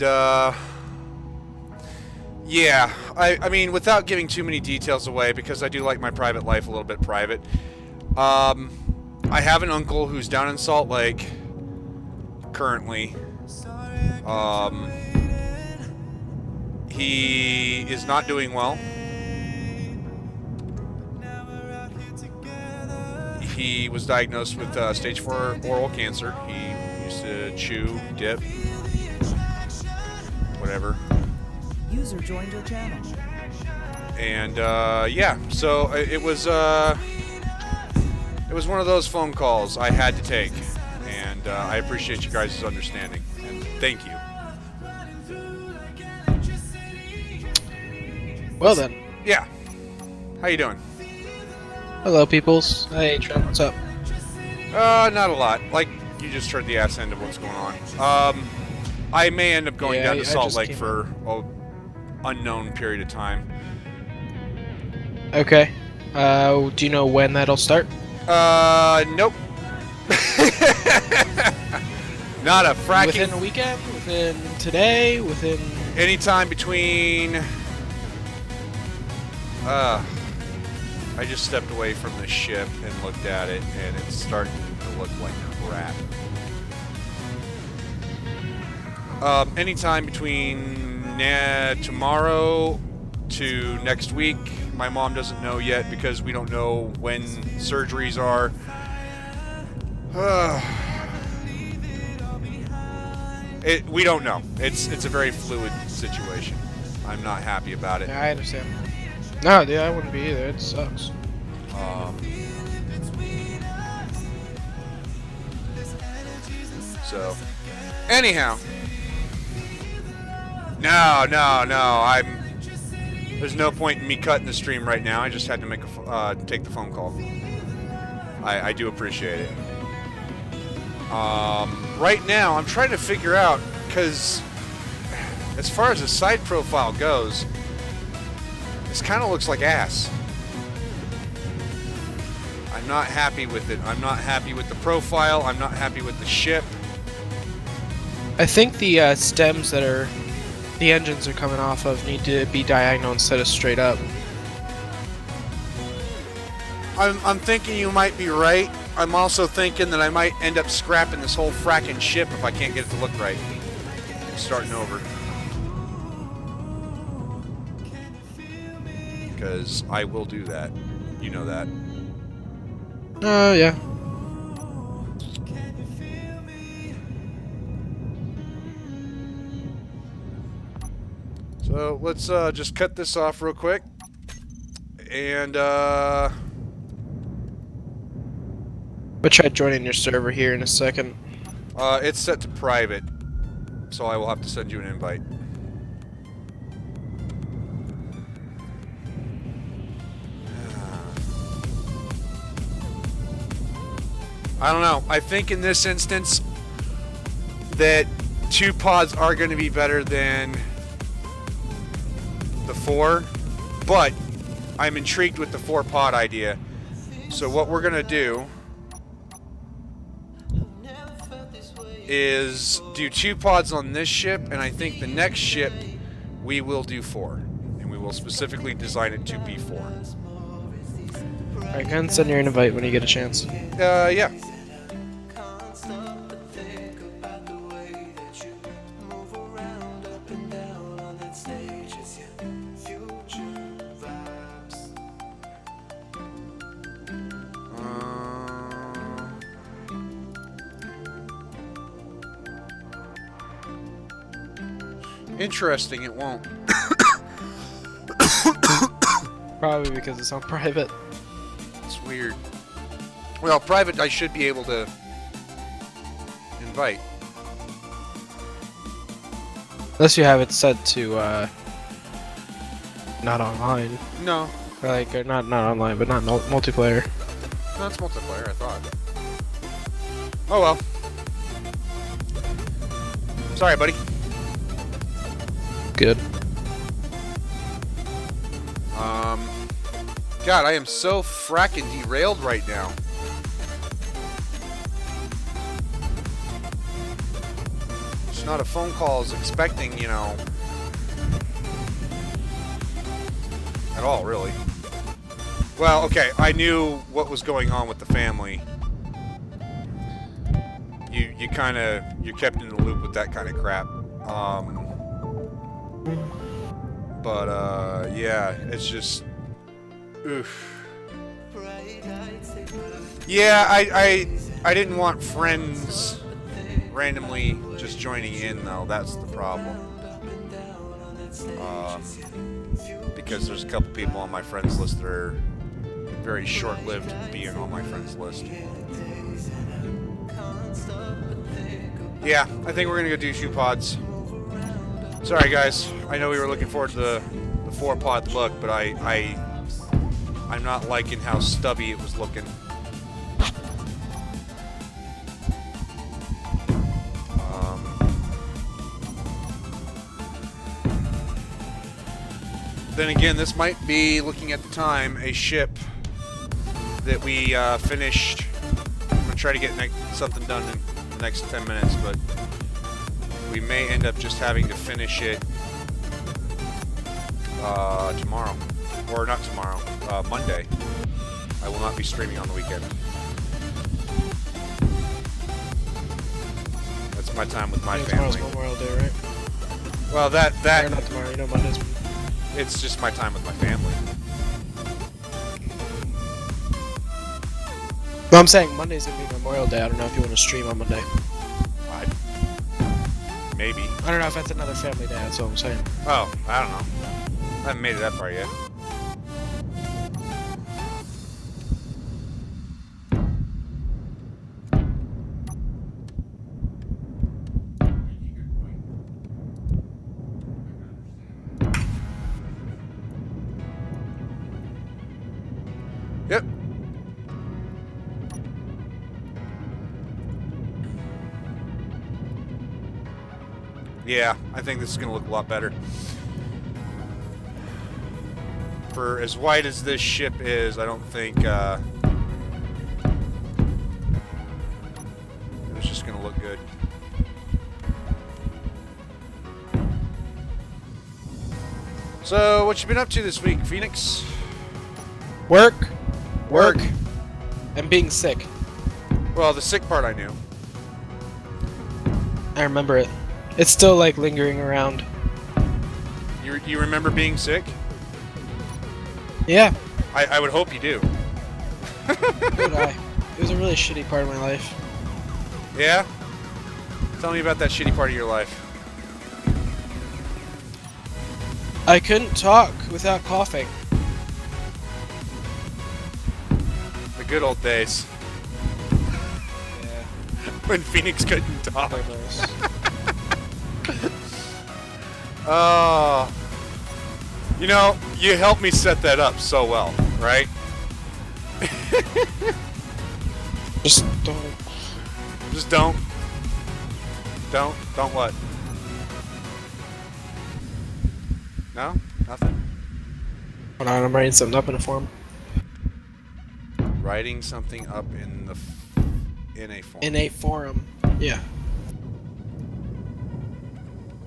yeah, I mean, without giving too many details away, because I do like my private life a little bit private, I have an uncle who's down in Salt Lake, currently. He is not doing well. He was diagnosed with stage 4 oral cancer. He used to chew, dip, whatever. User joined your channel. And yeah, so it was one of those phone calls I had to take, and I appreciate you guys' understanding, and thank you. Well then. Yeah. How you doing? Hello, peoples. Hey, Trent, what's up? Not a lot. Like, you just heard the ass end of what's going on. I may end up going down to Salt Lake for an unknown period of time. Okay. Do you know when that'll start? Nope. Not a fracking... Within a weekend? Within today? Within... Anytime between... I just stepped away from the ship and looked at it, and it's starting to look like crap. Anytime between tomorrow to next week. My mom doesn't know yet because we don't know when surgeries are. We don't know. It's a very fluid situation. I'm not happy about it. Yeah, I understand. No, yeah, I wouldn't be either. It sucks. So, anyhow. No. There's no point in me cutting the stream right now. I just had to make take the phone call. I do appreciate it. Right now, I'm trying to figure out, because as far as the side profile goes, this kind of looks like ass. I'm not happy with it. I'm not happy with the profile. I'm not happy with the ship. I think the stems that are the engines are coming off of need to be diagonal instead of straight up. I'm thinking you might be right. I'm also thinking that I might end up scrapping this whole fracking ship if I can't get it to look right. Starting over. Because I will do that. You know that. Yeah. So let's just cut this off real quick. And But try joining your server here in a second. it's set to private. So I will have to send you an invite. I don't know. I think in this instance that 2 pods are going to be better than the 4, but I'm intrigued with the 4 pod idea. So what we're going to do is do 2 pods on this ship, and I think the next ship we will do 4, and we will specifically design it to be 4. Alright, go ahead and send your invite when you get a chance. Yeah. Interesting, it won't. Probably because it's on private. It's weird. Well, private I should be able to invite. Unless you have it set to, not online. No. Or not online, but not multiplayer. No, it's multiplayer, I thought. Oh well. Sorry, buddy. Good. God, I am so fracking derailed right now. It's not a phone call I was expecting, you know. At all, really. Well, okay, I knew what was going on with the family. You're kept in the loop with that kind of crap. Yeah, it's just, oof. Yeah, I didn't want friends randomly just joining in, though. That's the problem. Because there's a couple people on my friends list that are very short-lived being on my friends list. Yeah, I think we're gonna go do 2 pods. Sorry, guys. I know we were looking forward to the 4-pod look, but I'm not liking how stubby it was looking. Then again, this might be, looking at the time, a ship that we finished. I'm gonna try to get something done in the next 10 minutes, but we may end up just having to finish it tomorrow. Or not tomorrow, Monday. I will not be streaming on the weekend. That's my time with my Tomorrow's family. Memorial Day, right? Well, Or not tomorrow, Monday's. it's just my time with my family. Well, I'm saying Monday's gonna be Memorial Day. I don't know if you want to stream on Monday. Maybe. I don't know if that's another family day. That's all I'm saying. Oh, I don't know. I haven't made it that far yet. Yep. Yeah, I think this is going to look a lot better. For as wide as this ship is, I don't think it's just going to look good. So, what you been up to this week, Phoenix? Work. Work. And being sick. Well, the sick part I knew. I remember it. It's still like lingering around. You remember being sick? Yeah. I would hope you do. Good eye. It was a really shitty part of my life. Yeah? Tell me about that shitty part of your life. I couldn't talk without coughing. The good old days. Yeah. When Phoenix couldn't talk. Nightmares. Oh. You know, you helped me set that up so well, right? Just don't. Just don't. Don't what? No? Nothing? Hold on, I'm writing something up in a form. Writing something up in the in a form. In a forum. Yeah.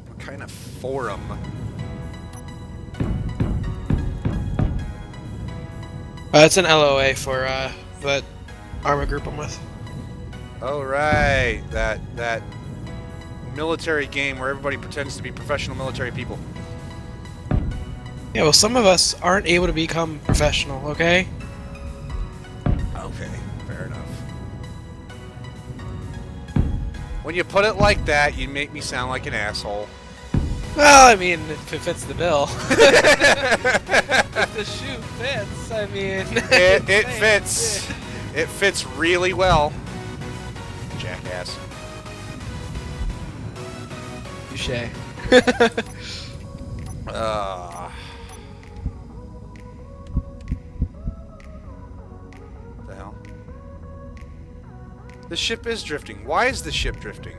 What kind of forum? It's an LOA for that armor group I'm with. Oh right, that military game where everybody pretends to be professional military people. Yeah, well, some of us aren't able to become professional, okay? Okay, fair enough. When you put it like that, you make me sound like an asshole. Well, I mean, if it fits the bill. If the shoe fits, I mean... It fits. It fits really well. Jackass. Touché. The hell? The ship is drifting. Why is the ship drifting?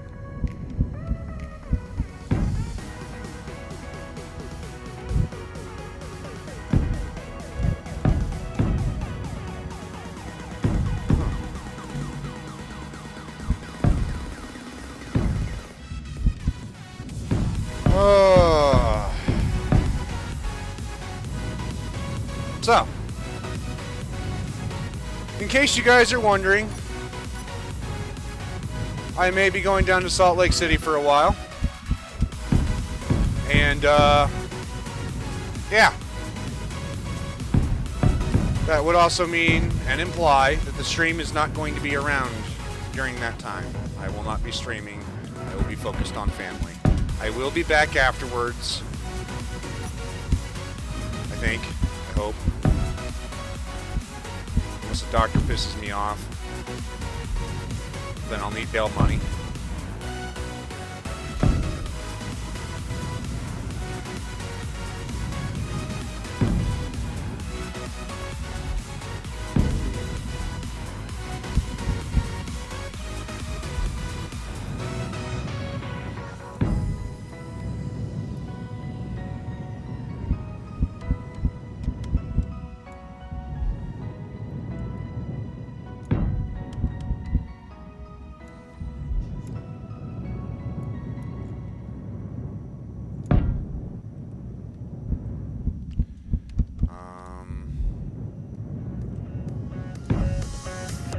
So, in case you guys are wondering, I may be going down to Salt Lake City for a while. And, yeah. That would also mean and imply that the stream is not going to be around during that time. I will not be streaming. I will be focused on family. I will be back afterwards. I think. I hope. Unless the doctor pisses me off. Then I'll need bail money.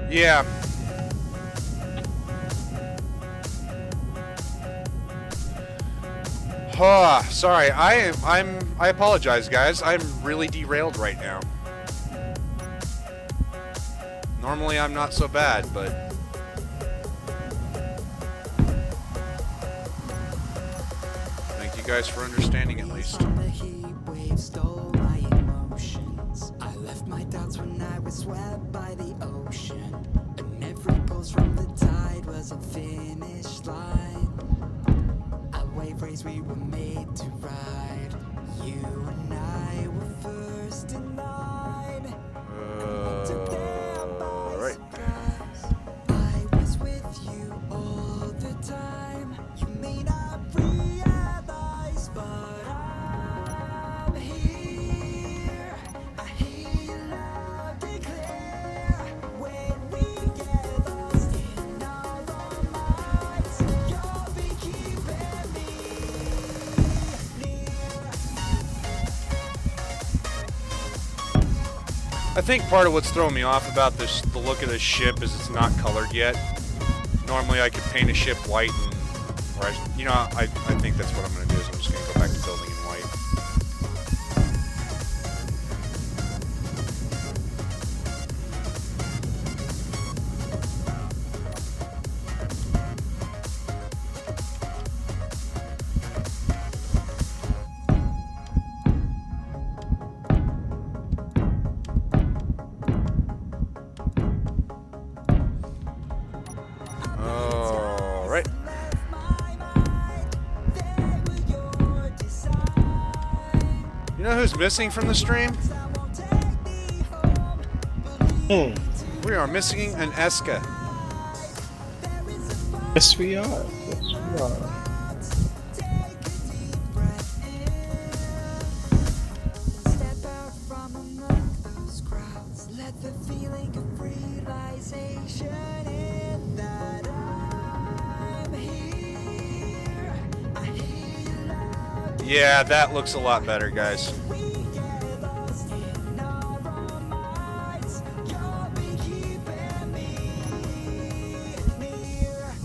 Yeah. Sorry. I apologize, guys. I'm really derailed right now. Normally I'm not so bad, but thank you guys for understanding at least. From the heat wave stole my emotions. I left my doubts when I was swept by the ocean. And every pulse from the tide was a finish line. A wave race we were made to ride. You and I were first in line. Right. I was with you all the time. You may not realize I think part of what's throwing me off about this, the look of this ship, is it's not colored yet. Normally I could paint a ship white and, or I think that's what I'm going to do is I'm just going to go back to building in white. Alright. You know who's missing from the stream? We are missing an Eska. Yes, we are. Yes, we are. Step out from among those crowds. Let the feeling of realization in that I'm here. I hear you loud. Yeah, that looks a lot better, guys. We get lost in our own minds. You'll be keeping me near.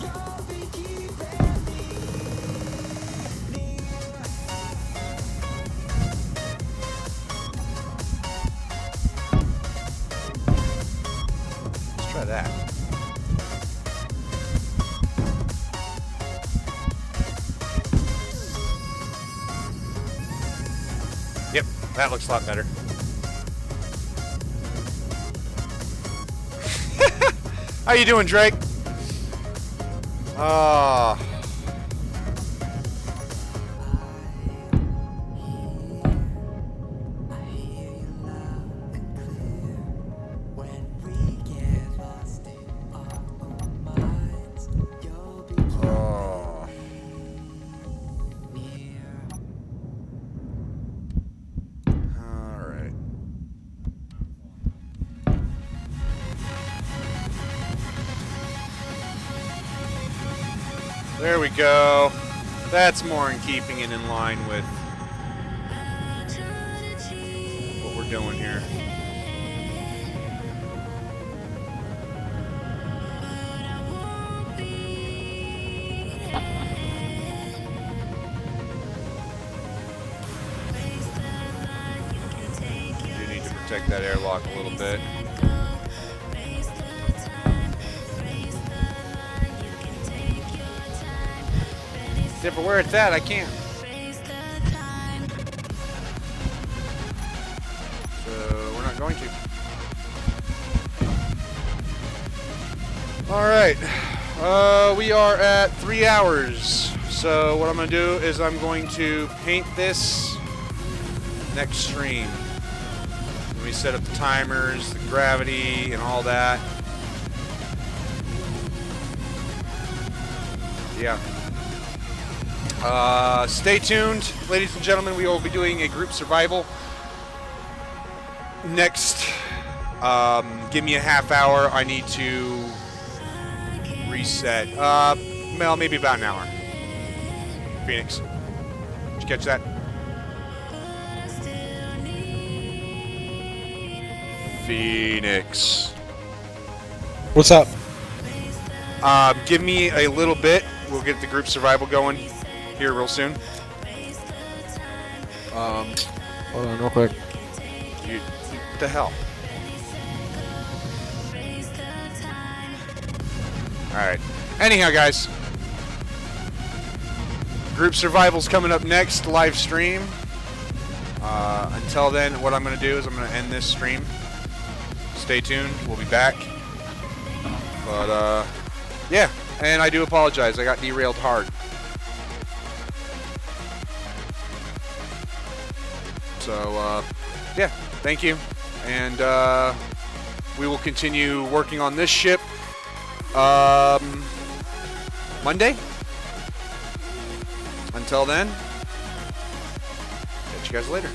You'll be keeping me near. Let's try that. Yep, that looks a lot better. How you doing, Drake? Ah. I hear you loud and clear. When we get lost in our own minds, you'll be Oh. near. All right. There we go. That's more in keeping and in line with what we're doing here. You need to protect that airlock a little bit. Except for where it's at, I can't. So we're not going to. All right, we are at 3 hours. So what I'm going to do is I'm going to paint this next stream. Let me set up the timers, the gravity, and all that. Yeah. Stay tuned, ladies and gentlemen. We will be doing a group survival next. Give me a half hour. I need to reset. Well, maybe about an hour. Phoenix, did you catch that? Phoenix. What's up? Give me a little bit. We'll get the group survival going here real soon. Hold on real quick. What the hell? Alright. Anyhow, guys. Group survival's coming up next, live stream. Until then, what I'm going to do is I'm going to end this stream. Stay tuned. We'll be back. But, yeah. And I do apologize. I got derailed hard. So, yeah. Thank you. And, we will continue working on this ship. Monday. Until then, catch you guys later.